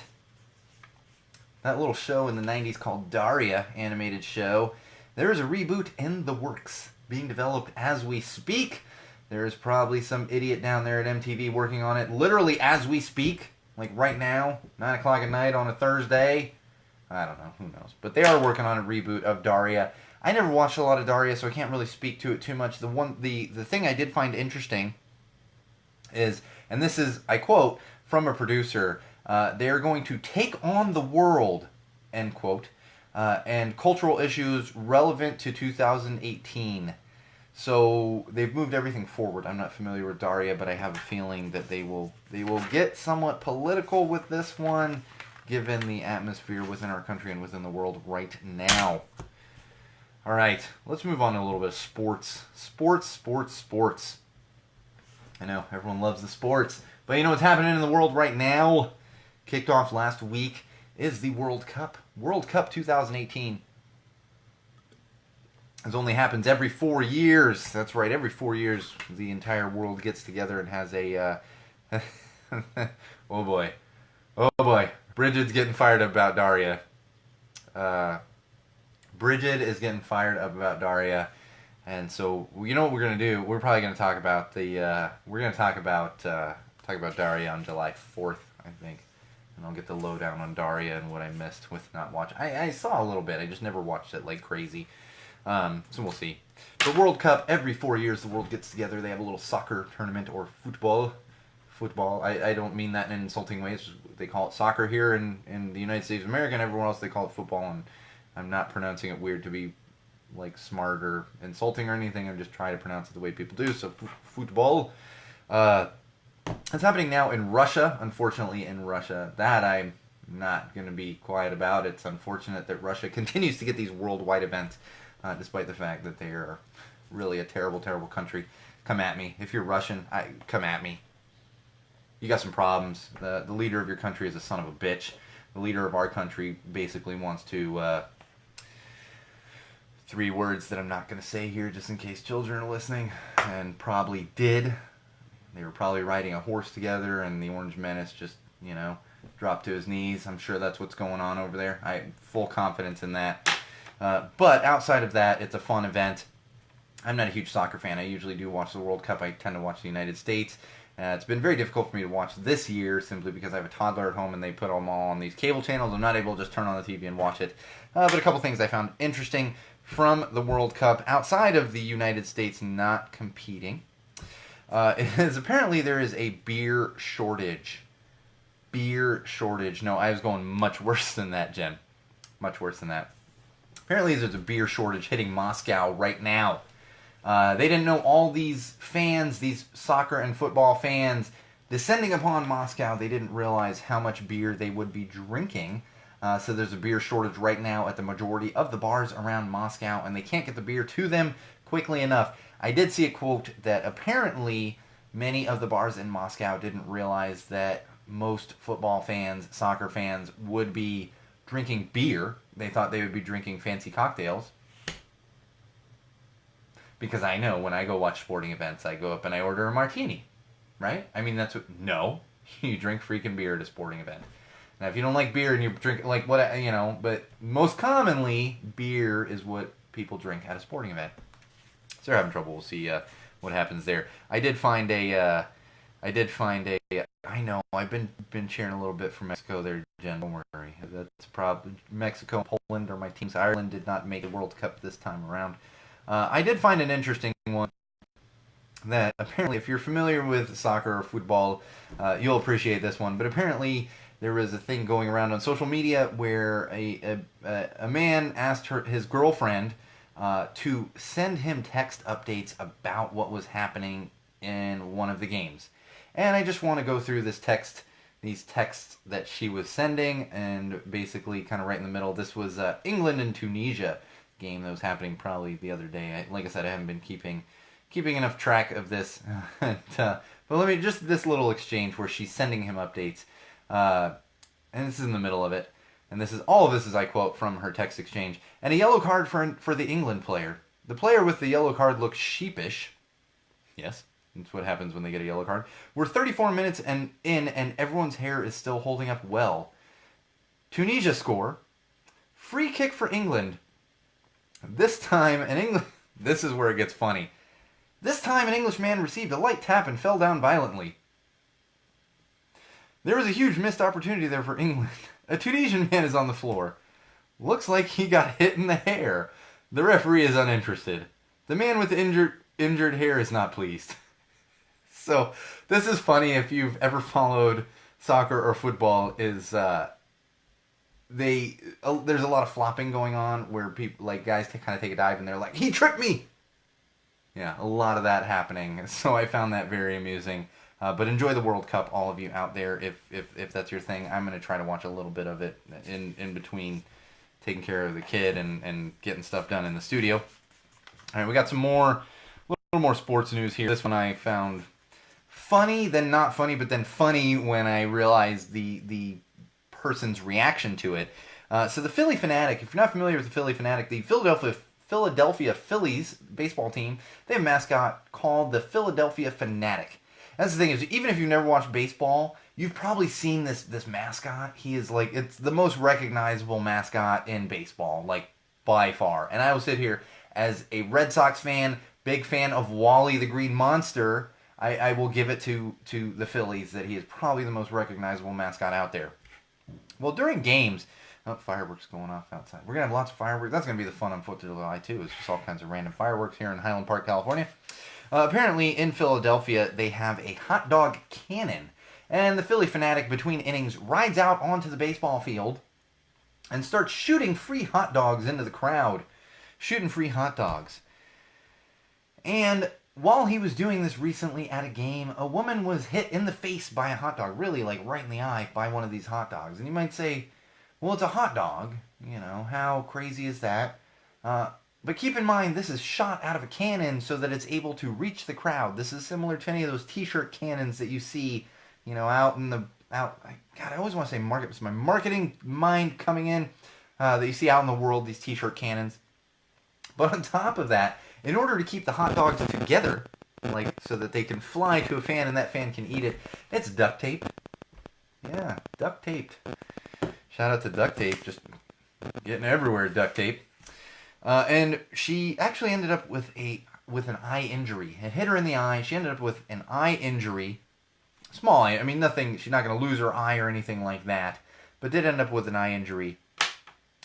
That little show in the 90s called Daria, animated show. There is a reboot in the works, being developed as we speak. There is probably some idiot down there at MTV working on it literally as we speak. Like right now, 9 o'clock at night on a Thursday. I don't know, who knows. But they are working on a reboot of Daria. I never watched a lot of Daria, so I can't really speak to it too much. The thing I did find interesting is, and this is, I quote, from a producer, they are going to take on the world, end quote, and cultural issues relevant to 2018. So they've moved everything forward. I'm not familiar with Daria, but I have a feeling that they will get somewhat political with this one, given the atmosphere within our country and within the world right now. All right, let's move on to a little bit of sports. Sports. I know, everyone loves the sports. But you know what's happening in the world right now? Kicked off last week is the World Cup. World Cup 2018. This only happens every 4 years. That's right, every 4 years the entire world gets together and has a... oh boy. Bridget's getting fired up about Daria. Bridget is getting fired up about Daria. And so, you know what we're going to do? We're probably going to talk about we're going to talk about Daria on July 4th, I think. And I'll get the lowdown on Daria and what I missed with not watching. I saw a little bit. I just never watched it like crazy. So we'll see. The World Cup, every 4 years the world gets together. They have a little soccer tournament or football. I don't mean that in an insulting way. It's just, they call it soccer here in the United States of America, and everywhere else they call it football. And I'm not pronouncing it weird to be like smart or insulting or anything. I'm just trying to pronounce it the way people do. So football. It's happening now in Russia. Unfortunately, in Russia, that I'm not going to be quiet about. It's unfortunate that Russia continues to get these worldwide events, despite the fact that they are really a terrible, terrible country. Come at me. If you're Russian, come at me. You got some problems. The leader of your country is a son of a bitch. The leader of our country basically wants to... 3 words that I'm not going to say here just in case children are listening, and probably did. They were probably riding a horse together and the Orange Menace just, dropped to his knees. I'm sure that's what's going on over there. I have full confidence in that. But outside of that, it's a fun event. I'm not a huge soccer fan. I usually do watch the World Cup. I tend to watch the United States. It's been very difficult for me to watch this year simply because I have a toddler at home and they put them all on these cable channels. I'm not able to just turn on the TV and watch it. But a couple things I found interesting from the World Cup outside of the United States not competing is apparently there is a beer shortage. Beer shortage. No, I was going much worse than that, Jen. Much worse than that. Apparently there's a beer shortage hitting Moscow right now. They didn't know all these fans, these soccer and football fans, descending upon Moscow. They didn't realize how much beer they would be drinking. So there's a beer shortage right now at the majority of the bars around Moscow, and they can't get the beer to them quickly enough. I did see a quote that apparently many of the bars in Moscow didn't realize that most football fans, soccer fans, would be drinking beer. They thought they would be drinking fancy cocktails. Because I know when I go watch sporting events, I go up and I order a martini, right? I mean, that's what... No, you drink freaking beer at a sporting event. Now, if you don't like beer and you drink, like, what, but most commonly, beer is what people drink at a sporting event. So they're having trouble. We'll see what happens there. I did find a, I know, I've been cheering a little bit for Mexico there, Jen, don't worry. That's probably, Mexico and Poland are my teams. Ireland did not make the World Cup this time around. I did find an interesting one that apparently, if you're familiar with soccer or football, you'll appreciate this one. But apparently, there was a thing going around on social media where a man asked his girlfriend to send him text updates about what was happening in one of the games. And I just want to go through these texts that she was sending, and basically kind of right in the middle. This was England and Tunisia game that was happening probably the other day. Like I said, I haven't been keeping keeping enough track of this. But just this little exchange where she's sending him updates. And this is in the middle of it. And all of this is, I quote, from her text exchange. And a yellow card for the England player. The player with the yellow card looks sheepish. Yes, that's what happens when they get a yellow card. We're 34 minutes in, and everyone's hair is still holding up well. Tunisia score. Free kick for England. This time, this is where it gets funny. This time, an Englishman received a light tap and fell down violently. There was a huge missed opportunity there for England. A Tunisian man is on the floor. Looks like he got hit in the hair. The referee is uninterested. The man with the injured hair is not pleased. So, this is funny if you've ever followed soccer or football. There's a lot of flopping going on where people, like, guys kind of take a dive and they're like, he tripped me! Yeah, a lot of that happening. So I found that very amusing. But enjoy the World Cup, all of you out there, if that's your thing. I'm going to try to watch a little bit of it in between taking care of the kid and getting stuff done in the studio. All right, we got a little more sports news here. This one I found funny, then not funny, but then funny when I realized the person's reaction to it. So the Phillie Phanatic, if you're not familiar with the Phillie Phanatic, the Philadelphia Phillies baseball team, they have a mascot called the Philadelphia Phanatic. That's the thing, is even if you've never watched baseball, you've probably seen this mascot. He is like, it's the most recognizable mascot in baseball, like by far. And I will sit here as a Red Sox fan, big fan of Wally the Green Monster. I will give it to the Phillies that he is probably the most recognizable mascot out there. Well, during games, fireworks going off outside. We're going to have lots of fireworks. That's going to be the fun on 4th of July, too. It's just all kinds of random fireworks here in Highland Park, California. Apparently, in Philadelphia, they have a hot dog cannon. And the Phillie Phanatic, between innings, rides out onto the baseball field and starts shooting free hot dogs into the crowd. Shooting free hot dogs. And while he was doing this recently at a game, a woman was hit in the face by a hot dog. Really, like right in the eye by one of these hot dogs. And you might say, well, it's a hot dog. You know, how crazy is that? But keep in mind, this is shot out of a cannon so that it's able to reach the crowd. This is similar to any of those t-shirt cannons that you see, you know, God, I always want to say market. It's my marketing mind coming in that you see out in the world, these t-shirt cannons. But on top of that, in order to keep the hot dogs together, like so that they can fly to a fan and that fan can eat it, it's duct tape. Yeah, duct taped. Shout out to duct tape, just getting everywhere duct tape. And she actually ended up with an eye injury. It hit her in the eye. She ended up with an eye injury. Small eye. I mean, nothing. She's not going to lose her eye or anything like that. But did end up with an eye injury.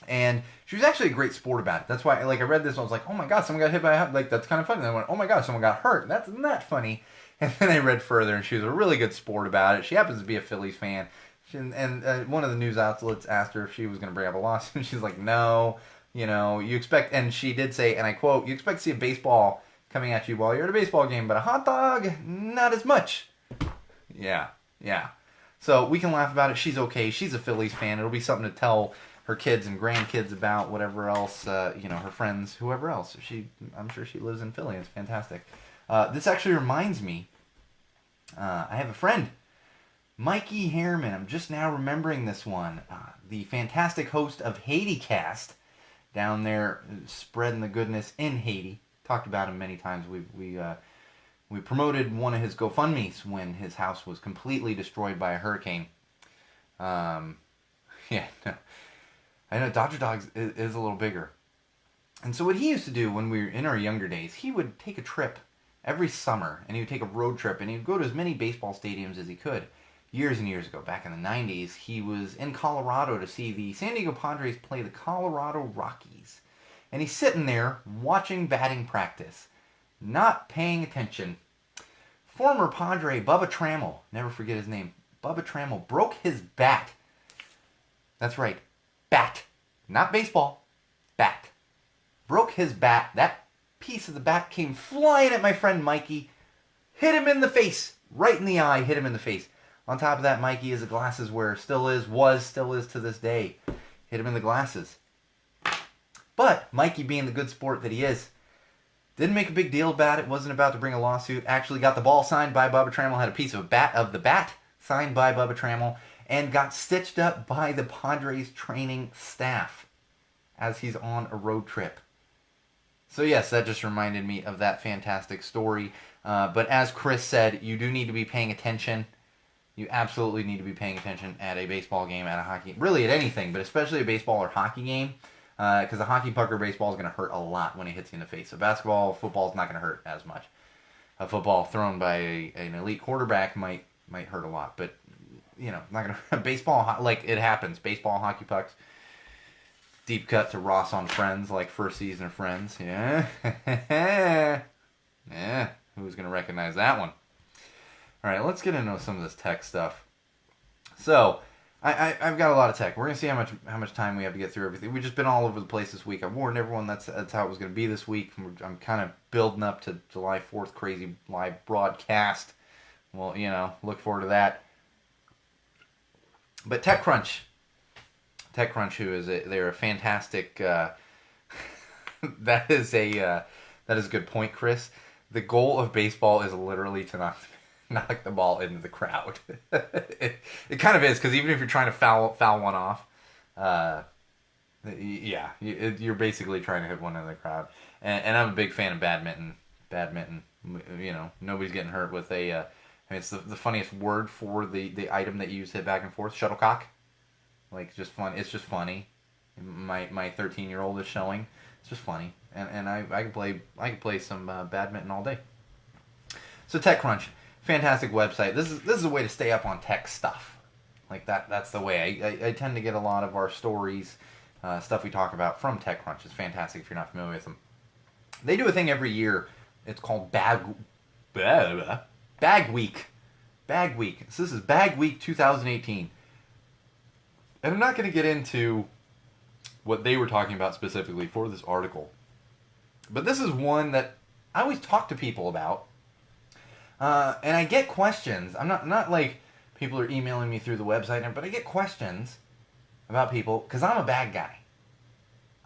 And she was actually a great sport about it. That's why, like, I read this and I was like, oh my god, someone got hit by a... Like, that's kind of funny. And I went, oh my god, someone got hurt. Isn't that funny? And then I read further, and she was a really good sport about it. She happens to be a Phillies fan. And one of the news outlets asked her if she was going to bring up a lawsuit. And she's like, no. You know, you expect, and she did say, and I quote, you expect to see a baseball coming at you while you're at a baseball game, but a hot dog, not as much. Yeah. So we can laugh about it. She's okay. She's a Phillies fan. It'll be something to tell her kids and grandkids about, whatever else, her friends, whoever else. I'm sure she lives in Philly. It's fantastic. This actually reminds me, I have a friend, Mikey Harriman. I'm just now remembering this one. The fantastic host of HaitiCast. Down there, spreading the goodness in Haiti. Talked about him many times. We promoted one of his GoFundMes when his house was completely destroyed by a hurricane. I know Dodger Dogs is a little bigger. And so what he used to do when we were in our younger days, he would take a trip every summer, and he would take a road trip, and he would go to as many baseball stadiums as he could. Years and years ago, back in the 90s, he was in Colorado to see the San Diego Padres play the Colorado Rockies. And he's sitting there watching batting practice, not paying attention. Former Padre Bubba Trammell, never forget his name, Bubba Trammell, broke his bat. That's right, bat. Not baseball, bat. Broke his bat. That piece of the bat came flying at my friend Mikey, hit him in the face, right in the eye, hit him in the face. On top of that, Mikey is a glasses wearer, still is to this day. Hit him in the glasses. But Mikey, being the good sport that he is, Didn't make a big deal about it. Wasn't about to bring a lawsuit. Actually got the ball signed by Bubba Trammell. Had a piece of the bat signed by Bubba Trammell. And got stitched up by the Padres training staff as he's on a road trip. So yes, that just reminded me of that fantastic story. But as Chris said, you do need to be paying attention. You absolutely need to be paying attention at a baseball game, at a hockey, really at anything, but especially a baseball or hockey game. Because a hockey puck or baseball is going to hurt a lot when it hits you in the face. So basketball, football is not going to hurt as much. A football thrown by an elite quarterback might hurt a lot, but not going to. Baseball, like it happens. Baseball, hockey pucks. Deep cut to Ross on Friends, like first season of Friends. Yeah, yeah. Who's going to recognize that one? All right, let's get into some of this tech stuff. So, I've got a lot of tech. We're going to see how much time we have to get through everything. We've just been all over the place this week. I warned everyone that's how it was going to be this week. I'm kind of building up to July 4th crazy live broadcast. Well, look forward to that. But TechCrunch, they're a fantastic. That is a good point, Chris. The goal of baseball is literally to knock the ball into the crowd. It kind of is, because even if you're trying to foul one off, you're basically trying to hit one into the crowd. And I'm a big fan of badminton. Nobody's getting hurt with a. It's the funniest word for the item that you use to hit back and forth. Shuttlecock. Like, just fun. It's just funny. My 13-year-old is showing. It's just funny, and I can play some badminton all day. So TechCrunch, fantastic website. This is a way to stay up on tech stuff. Like that's the way I tend to get a lot of our stories, stuff we talk about from TechCrunch. It's fantastic if you're not familiar with them. They do a thing every year. It's called Bag Week. Bag Week. So this is Bag Week 2018. And I'm not going to get into what they were talking about specifically for this article. But this is one that I always talk to people about. And I get questions. I'm not like people are emailing me through the website, but I get questions about people because I'm a bag guy.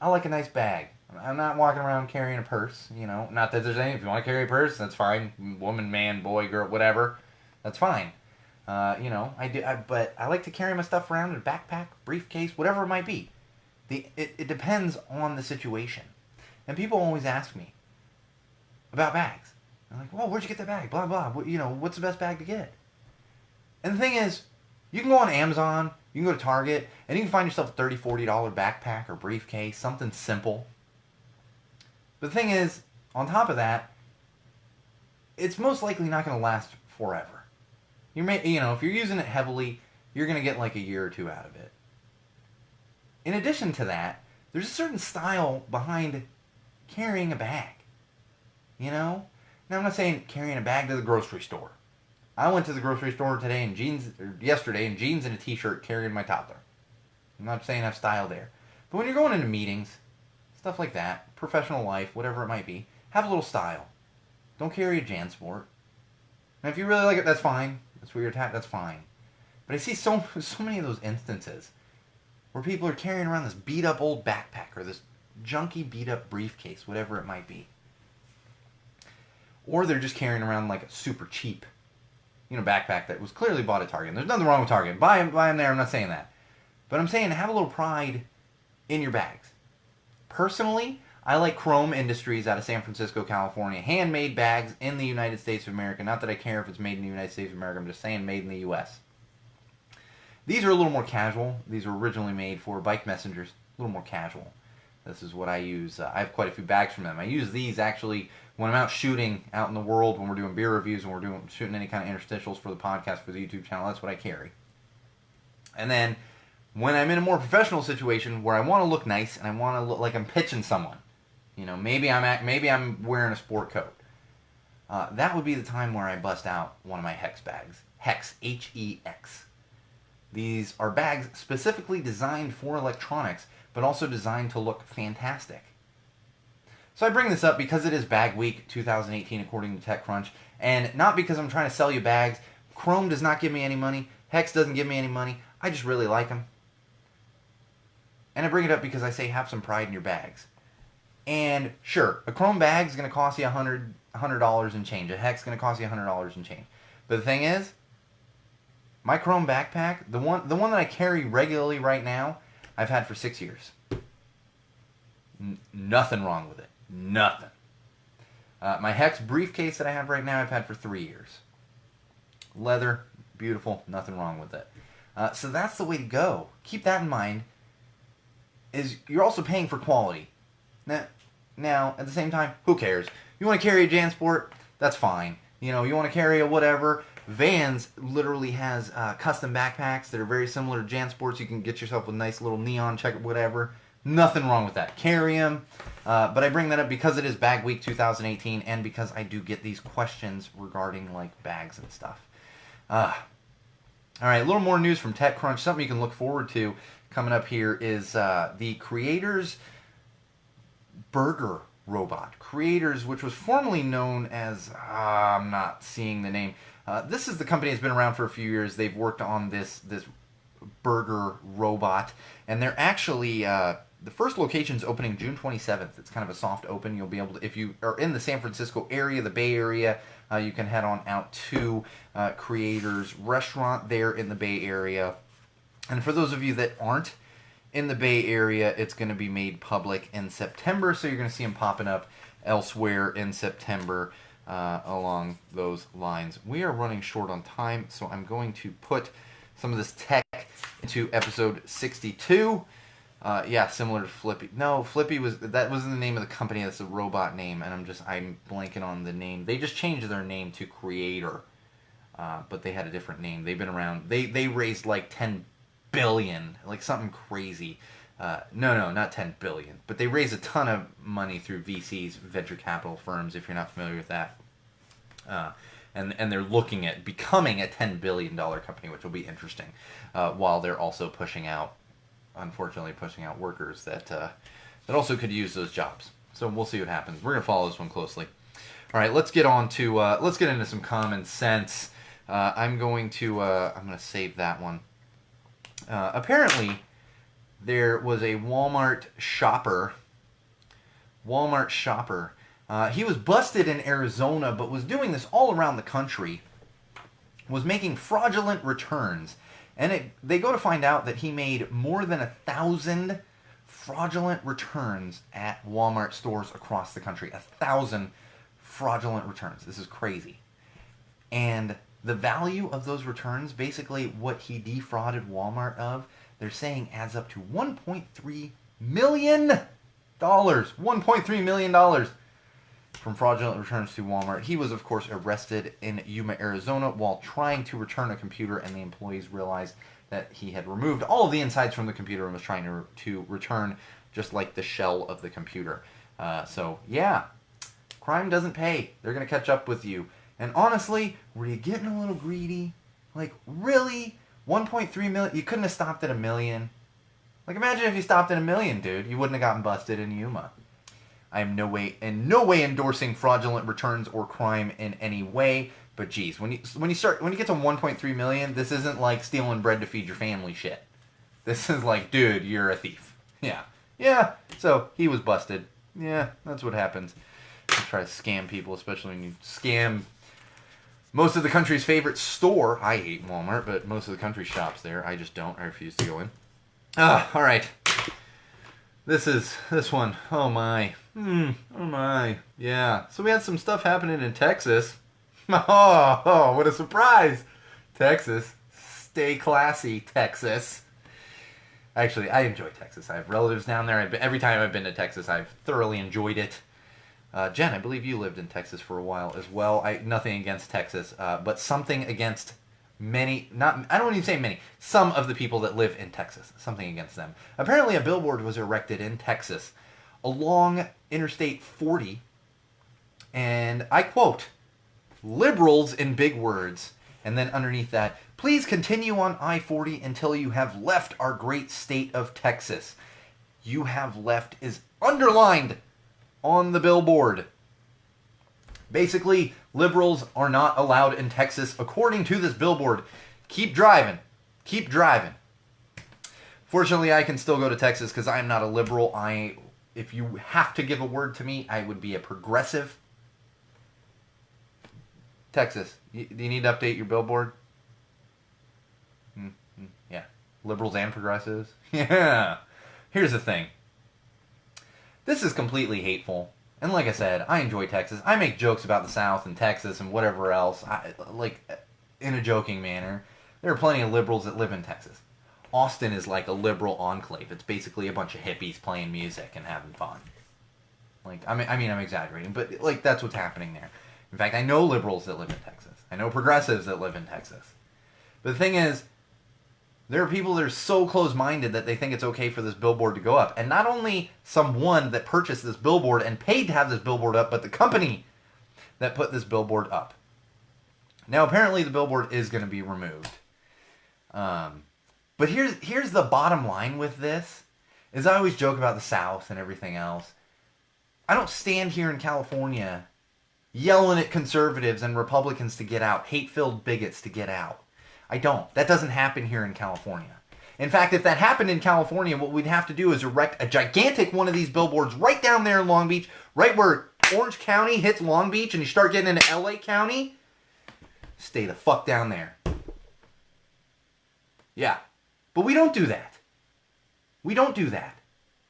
I like a nice bag. I'm not walking around carrying a purse, Not that there's any. If you want to carry a purse, that's fine. Woman, man, boy, girl, whatever. That's fine. I do. But I like to carry my stuff around in a backpack, briefcase, whatever it might be. It depends on the situation. And people always ask me about bags. I'm like, well, where'd you get that bag? Blah, blah. What's the best bag to get? And the thing is, you can go on Amazon, you can go to Target, and you can find yourself a $30, $40 backpack or briefcase, something simple. But the thing is, on top of that, it's most likely not going to last forever. If you're using it heavily, you're going to get like a year or two out of it. In addition to that, there's a certain style behind carrying a bag. Now, I'm not saying carrying a bag to the grocery store. I went to the grocery store yesterday in jeans and a t-shirt carrying my toddler. I'm not saying I have style there. But when you're going into meetings, stuff like that, professional life, whatever it might be, have a little style. Don't carry a JanSport. And if you really like it, that's fine. That's where you're at, that's fine. But I see so many of those instances where people are carrying around this beat-up old backpack or this junky beat-up briefcase, whatever it might be. Or they're just carrying around like a super cheap, backpack that was clearly bought at Target. And there's nothing wrong with Target. Buy them there, I'm not saying that. But I'm saying have a little pride in your bags. Personally, I like Chrome Industries out of San Francisco, California. Handmade bags in the United States of America. Not that I care if it's made in the United States of America. I'm just saying made in the U.S. These are a little more casual. These were originally made for bike messengers. A little more casual. This is what I use. I have quite a few bags from them. I use these actually when I'm out shooting out in the world, when we're doing beer reviews, when we're shooting any kind of interstitials for the podcast, for the YouTube channel. That's what I carry. And then when I'm in a more professional situation where I want to look nice and I want to look like I'm pitching someone, maybe I'm wearing a sport coat. That would be the time where I bust out one of my Hex bags. Hex, H-E-X. These are bags specifically designed for electronics, but also designed to look fantastic. So I bring this up because it is Bag Week 2018 according to TechCrunch, and not because I'm trying to sell you bags. Chrome does not give me any money. Hex doesn't give me any money. I just really like them. And I bring it up because I say have some pride in your bags. And sure, a chrome bag is going to cost you $100 and change. A hex going to cost you $100 and change. But the thing is, my chrome backpack, the one that I carry regularly right now, I've had for 6 years. Nothing wrong with it. Nothing. My hex briefcase that I have right now, I've had for 3 years. Leather, beautiful, nothing wrong with it. So that's the way to go. Keep that in mind. Is you're also paying for quality. Now, at the same time, who cares? You want to carry a JanSport? That's fine. You want to carry a whatever. Vans literally has custom backpacks that are very similar to JanSports. You can get yourself a nice little neon check, whatever. Nothing wrong with that. Carry them. But I bring that up because it is Bag Week 2018 and because I do get these questions regarding like bags and stuff. All right, a little more news from TechCrunch. Something you can look forward to coming up here is the Creators Burger Robot. Creators, which was formerly known as, I'm not seeing the name. This is the company that's been around for a few years. They've worked on this burger robot, and they're actually, the first location's opening June 27th. It's kind of a soft open. You'll be able to, if you are in the San Francisco area, the Bay Area, you can head on out to Creators Restaurant there in the Bay Area. And for those of you that aren't in the Bay Area, it's going to be made public in September, so you're going to see them popping up elsewhere in September along those lines. We are running short on time, so I'm going to put some of this tech into episode 62. Yeah, similar to Flippy. No, Flippy wasn't the name of the company. That's a robot name, and I'm blanking on the name. They just changed their name to Creator, but they had a different name. They've been around. They raised like 10 billion, like something crazy. No, not 10 billion, but they raise a ton of money through VCs, venture capital firms, if you're not familiar with that. And they're looking at becoming a $10 billion company, which will be interesting, while they're also unfortunately pushing out workers that also could use those jobs. So we'll see what happens. We're going to follow this one closely. All right, let's get into some common sense. I'm going to save that one. Apparently, there was a Walmart shopper. He was busted in Arizona, but was doing this all around the country. Was making fraudulent returns. And they go to find out that he made more than 1,000 fraudulent returns at Walmart stores across the country. 1,000 fraudulent returns. This is crazy. And the value of those returns, basically what he defrauded Walmart of, they're saying adds up to $1.3 million. $1.3 million from fraudulent returns to Walmart. He was, of course, arrested in Yuma, Arizona while trying to return a computer, and the employees realized that he had removed all of the insides from the computer and was trying to return just like the shell of the computer. So, yeah, crime doesn't pay. They're going to catch up with you. And honestly, were you getting a little greedy? Like, really? 1.3 million? You couldn't have stopped at $1 million? Like, imagine if you stopped at $1 million, dude. You wouldn't have gotten busted in Yuma. I am in no way endorsing fraudulent returns or crime in any way. But geez, when you get to 1.3 million, this isn't like stealing bread to feed your family shit. This is like, dude, you're a thief. Yeah. So he was busted. Yeah, that's what happens. You try to scam people, especially when you scam most of the country's favorite store. I hate Walmart, but most of the country shops there. I just don't. I refuse to go in. All right. This one. Oh my. Oh my. Yeah. So we had some stuff happening in Texas. Oh, what a surprise. Texas. Stay classy, Texas. Actually, I enjoy Texas. I have relatives down there. Every time I've been to Texas, I've thoroughly enjoyed it. Jen, I believe you lived in Texas for a while as well. Nothing against Texas, but something against many, I don't even say many, some of the people that live in Texas. Something against them. Apparently a billboard was erected in Texas along Interstate 40, and I quote, "Liberals in big words," and then underneath that, "Please continue on I-40 until you have left our great state of Texas." "You have left" is underlined on the billboard. Basically, liberals are not allowed in Texas, according to this billboard. Keep driving. Keep driving. Fortunately, I can still go to Texas because I'm not a liberal. I if you have to give a word to me, I would be a progressive. Texas, do you need to update your billboard? Yeah. Liberals and progressives? Yeah. Here's the thing. This is completely hateful. And like I said, I enjoy Texas. I make jokes about the South and Texas and whatever else, in a joking manner. There are plenty of liberals that live in Texas. Austin is like a liberal enclave. It's basically a bunch of hippies playing music and having fun. I'm exaggerating, but that's what's happening there. In fact, I know liberals that live in Texas. I know progressives that live in Texas. But the thing is, there are people that are so close-minded that they think it's okay for this billboard to go up. And not only someone that purchased this billboard and paid to have this billboard up, but the company that put this billboard up. Now, apparently the billboard is going to be removed. But here's the bottom line with this, is I always joke about the South and everything else. I don't stand here in California yelling at conservatives and Republicans to get out, hate-filled bigots to get out. I don't. That doesn't happen here in California. In fact, if that happened in California, what we'd have to do is erect a gigantic one of these billboards right down there in Long Beach, right where Orange County hits Long Beach and you start getting into LA County. Stay the fuck down there. Yeah. But we don't do that. We don't do that.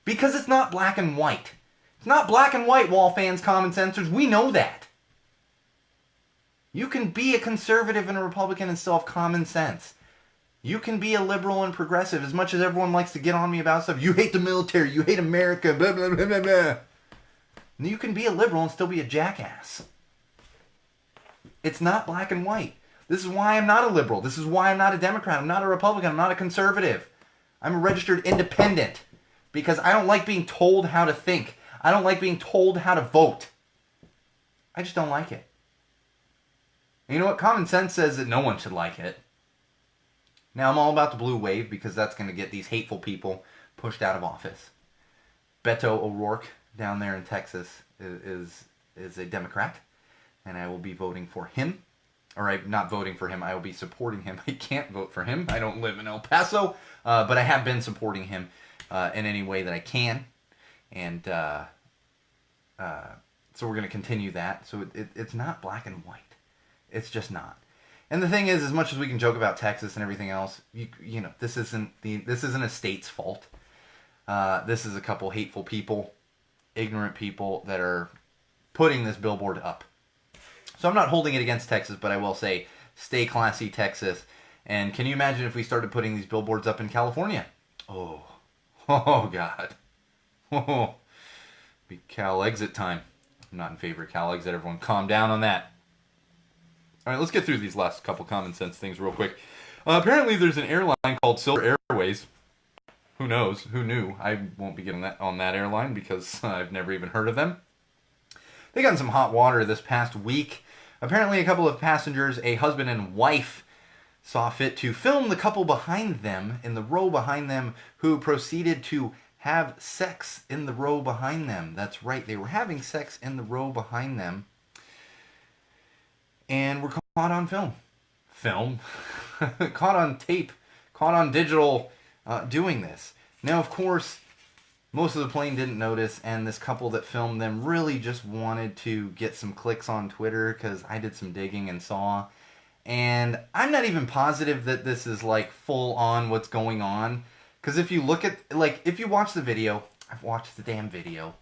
Because it's not black and white. It's not black and white, wall fans, common sensors. We know that. You can be a conservative and a Republican and still have common sense. You can be a liberal and progressive, as much as everyone likes to get on me about stuff. You hate the military, you hate America, blah, blah, blah, blah, blah. You can be a liberal and still be a jackass. It's not black and white. This is why I'm not a liberal. This is why I'm not a Democrat. I'm not a Republican. I'm not a conservative. I'm a registered independent. Because I don't like being told how to think. I don't like being told how to vote. I just don't like it. You know what? Common sense says that no one should like it. Now, I'm all about the blue wave because that's going to get these hateful people pushed out of office. Beto O'Rourke down there in Texas is a Democrat, and I will be voting for him. Or I'm not voting for him, I will be supporting him. I can't vote for him. I don't live in El Paso, but I have been supporting him in any way that I can. And so we're going to continue that. So it's not black and white. It's just not. And the thing is, as much as we can joke about Texas and everything else, you know, this isn't a state's fault. This is a couple hateful people, ignorant people that are putting this billboard up. So I'm not holding it against Texas, but I will say, stay classy, Texas. And can you imagine if we started putting these billboards up in California? Oh God. Oh, be Cal exit time. I'm not in favor of Cal exit. Everyone calm down on that. All right, let's get through these last couple common sense things real quick. Apparently, there's an airline called Silver Airways. Who knows? Who knew? I won't be getting on that airline because I've never even heard of them. They got in some hot water this past week. Apparently, a couple of passengers, a husband and wife, saw fit to film the couple behind them, in the row behind them, who proceeded to have sex in the row behind them. That's right, they were having sex in the row behind them. And were caught on film. Caught on tape. Caught on digital doing this. Now, of course, most of the plane didn't notice, and this couple that filmed them really just wanted to get some clicks on Twitter, because I did some digging and saw. And I'm not even positive that this is, like, full on what's going on. Because if you look at, like, if you watch the video, I've watched the damn video.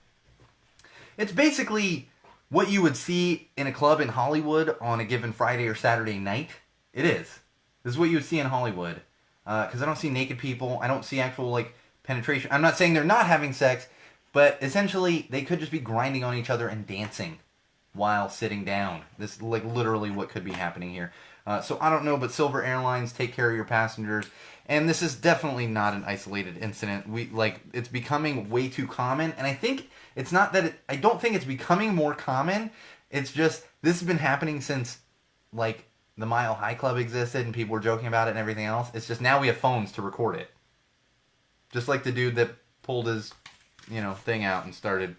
It's basically what you would see in a club in Hollywood on a given Friday or Saturday night. It is. This is what you would see in Hollywood. Because I don't see naked people. I don't see actual, like, penetration. I'm not saying they're not having sex, but essentially they could just be grinding on each other and dancing while sitting down. This is, like, literally what could be happening here. So I don't know, but Silver Airlines, take care of your passengers. And this is definitely not an isolated incident. It's becoming way too common. And I think it's not that I don't think it's becoming more common. It's just, this has been happening since, like, the Mile High Club existed and people were joking about it and everything else. It's just now we have phones to record it. Just like the dude that pulled his, thing out and started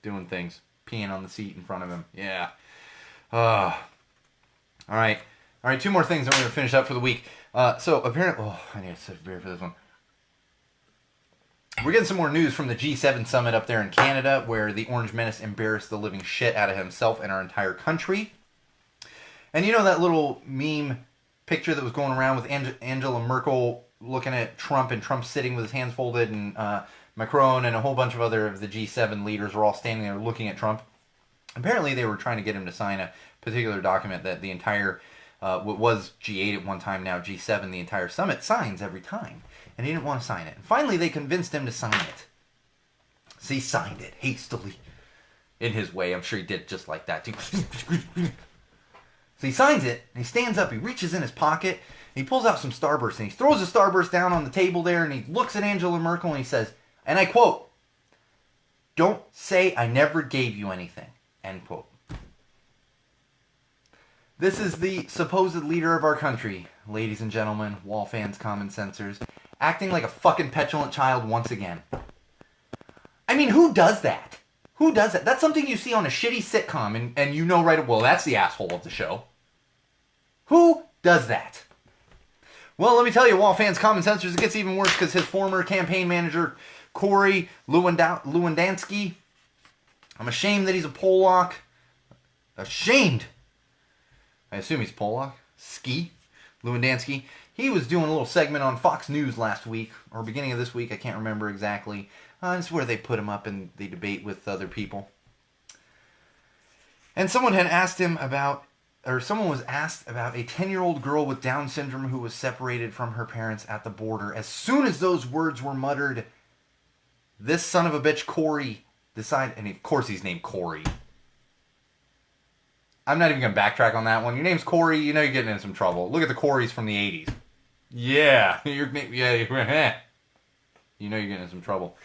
doing things. Peeing on the seat in front of him. Yeah. All right. All right, two more things and we're going to finish up for the week. So apparently, I need to sip a beer for this one. We're getting some more news from the G7 summit up there in Canada, where the Orange Menace embarrassed the living shit out of himself and our entire country. And you know that little meme picture that was going around with Angela Merkel looking at Trump, and Trump sitting with his hands folded, and Macron and a whole bunch of other of the G7 leaders were all standing there looking at Trump. Apparently they were trying to get him to sign a particular document that the entire, what was G8 at one time, now G7, the entire summit signs every time. And he didn't want to sign it. And finally they convinced him to sign it. So he signed it hastily. In his way, I'm sure he did just like that too. So he signs it, and he stands up, he reaches in his pocket, and he pulls out some Starburst, and he throws the Starburst down on the table there, and he looks at Angela Merkel, and he says, and I quote, "Don't say I never gave you anything," end quote. This is the supposed leader of our country, ladies and gentlemen, wall fans, common sensors, acting like a fucking petulant child once again. I mean, who does that? Who does that? That's something you see on a shitty sitcom, and you know right away, well, that's the asshole of the show. Who does that? Well, let me tell you, wall fans, common sensors, it gets even worse because his former campaign manager, Corey Lewandowski, I'm ashamed that he's a Polak. Ashamed. I assume he's Polak. Lewandowski. He was doing a little segment on Fox News last week, or beginning of this week, I can't remember exactly. It's where they put him up and they debate with other people. And someone had asked him about, or someone was asked about a 10-year-old girl with Down syndrome who was separated from her parents at the border. As soon as those words were muttered, this son of a bitch, Corey, decided, and of course he's named Corey. I'm not even going to backtrack on that one. Your name's Corey, you know you're getting in some trouble. Look at the Coreys from the 80s. Yeah, you know you're getting in some trouble.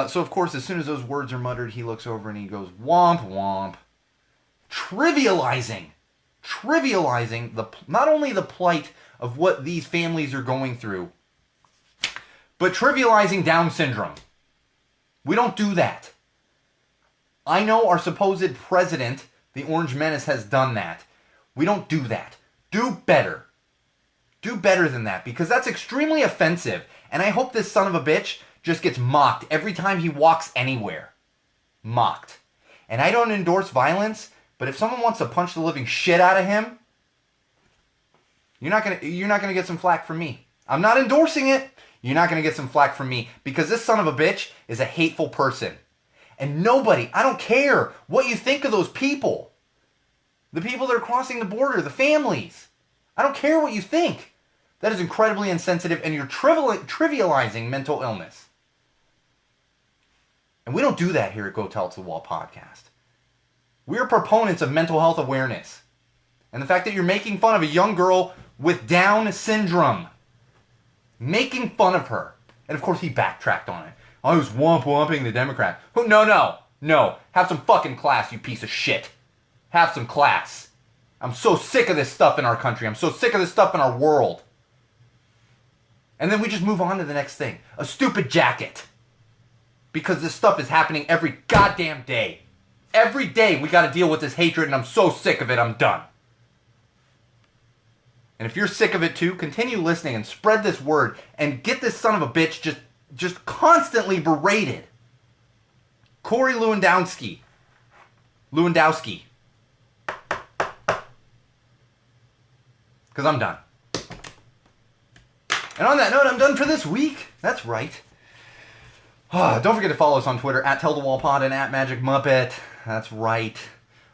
So of course, as soon as those words are muttered, he looks over and he goes, womp womp. Trivializing not only the plight of what these families are going through, but trivializing Down syndrome. We don't do that. I know our supposed president, the Orange Menace, has done that. We don't do that. Do better. Do better than that, because that's extremely offensive. And I hope this son of a bitch just gets mocked every time he walks anywhere. Mocked. And I don't endorse violence, but if someone wants to punch the living shit out of him, you're not gonna get some flack from me. I'm not endorsing it. You're not gonna get some flack from me, because this son of a bitch is a hateful person. And nobody, I don't care what you think of those people. The people that are crossing the border, the families. I don't care what you think. That is incredibly insensitive, and you're trivializing mental illness. And we don't do that here at Go Tell It to the Wall podcast. We're proponents of mental health awareness. And the fact that you're making fun of a young girl with Down syndrome. Making fun of her. And of course he backtracked on it. I was womp-womping the Democrat. No. Have some fucking class, you piece of shit. Have some class. I'm so sick of this stuff in our country. I'm so sick of this stuff in our world. And then we just move on to the next thing. A stupid jacket. Because this stuff is happening every goddamn day. Every day we gotta deal with this hatred, and I'm so sick of it, I'm done. And if you're sick of it too, continue listening and spread this word and get this son of a bitch just constantly berated. Corey Lewandowski. Because I'm done. And on that note, I'm done for this week. That's right. Don't forget to follow us on Twitter at TellTheWallPod and at Magic Muppet. That's right.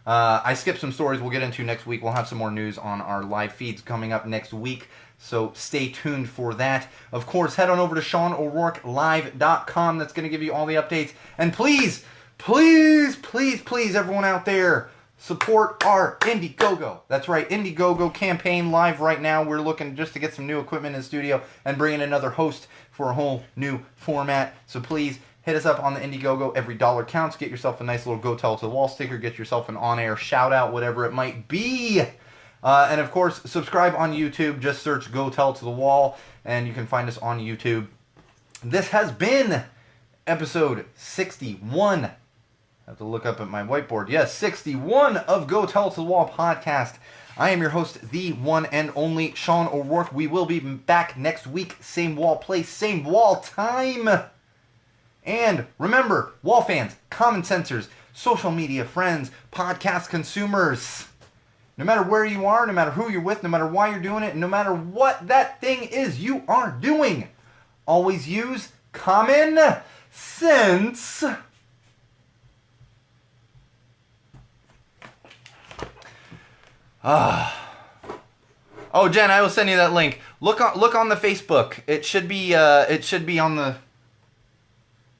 I skipped some stories we'll get into next week. We'll have some more news on our live feeds coming up next week, so stay tuned for that. Of course, head on over to SeanO'RourkeLive.com. That's going to give you all the updates. And please, everyone out there, support our Indiegogo. That's right, Indiegogo campaign live right now. We're looking just to get some new equipment in the studio and bring in another host for a whole new format. So please hit us up on the Indiegogo. Every dollar counts. Get yourself a nice little Go Tell It to the Wall sticker. Get yourself an on-air shout-out, whatever it might be. And of course, subscribe on YouTube. Just search Go Tell It to the Wall, and you can find us on YouTube. This has been episode 61. I have to look up at my whiteboard. Yes, 61 of Go Tell It to the Wall podcast. I am your host, the one and only Sean O'Rourke. We will be back next week. Same wall place, same wall time. And remember, wall fans, common sensors, social media friends, podcast consumers, no matter where you are, no matter who you're with, no matter why you're doing it, no matter what that thing is you are doing, always use common sense. Oh, Jen, I will send you that link. Look on the Facebook. It should be on the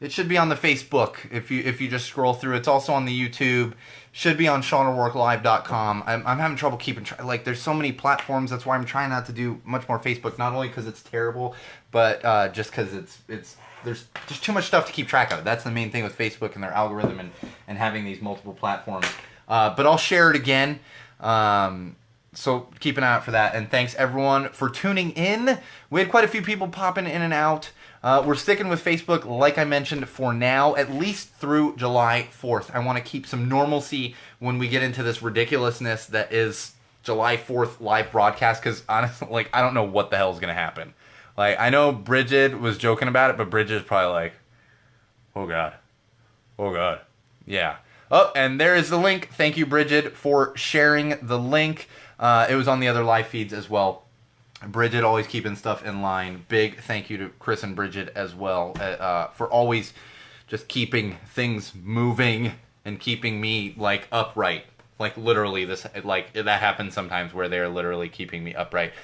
Facebook if you just scroll through. It's also on the YouTube. Should be on SeanO'RourkeLive.com. I'm having trouble keeping track. Like, there's so many platforms. That's why I'm trying not to do much more Facebook. Not only because it's terrible, but just because there's just too much stuff to keep track of. That's the main thing with Facebook and their algorithm and having these multiple platforms. But I'll share it again. So keep an eye out for that. And thanks everyone for tuning in. We had quite a few people popping in and out. We're sticking with Facebook, like I mentioned, for now, at least through July 4th. I want to keep some normalcy when we get into this ridiculousness that is July 4th live broadcast, because honestly, like, I don't know what the hell is going to happen. Like, I know Bridget was joking about it, but Bridget's probably like, oh God. Oh God. Yeah. Oh, and there is the link. Thank you, Bridget, for sharing the link. It was on the other live feeds as well. Bridget always keeping stuff in line. Big thank you to Chris and Bridget as well for always just keeping things moving and keeping me, like, upright. Like, literally, that happens sometimes where they're literally keeping me upright.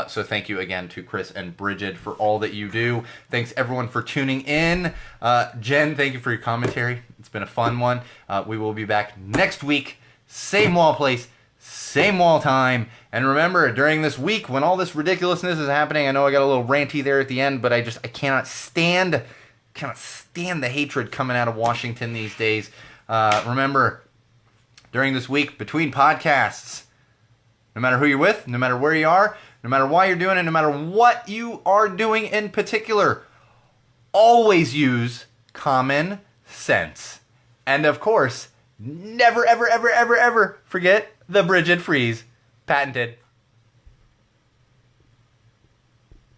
So thank you again to Chris and Bridget for all that you do. Thanks everyone for tuning in. Jen, thank you for your commentary. It's been a fun one. We will be back next week. Same wall place, same wall time. And remember, during this week when all this ridiculousness is happening, I know I got a little ranty there at the end, but I cannot stand the hatred coming out of Washington these days. Remember, during this week between podcasts, no matter who you're with, no matter where you are, no matter why you're doing it, no matter what you are doing in particular, always use common sense. And of course, never, ever, ever, ever, ever forget the Bridget Freeze. Patented.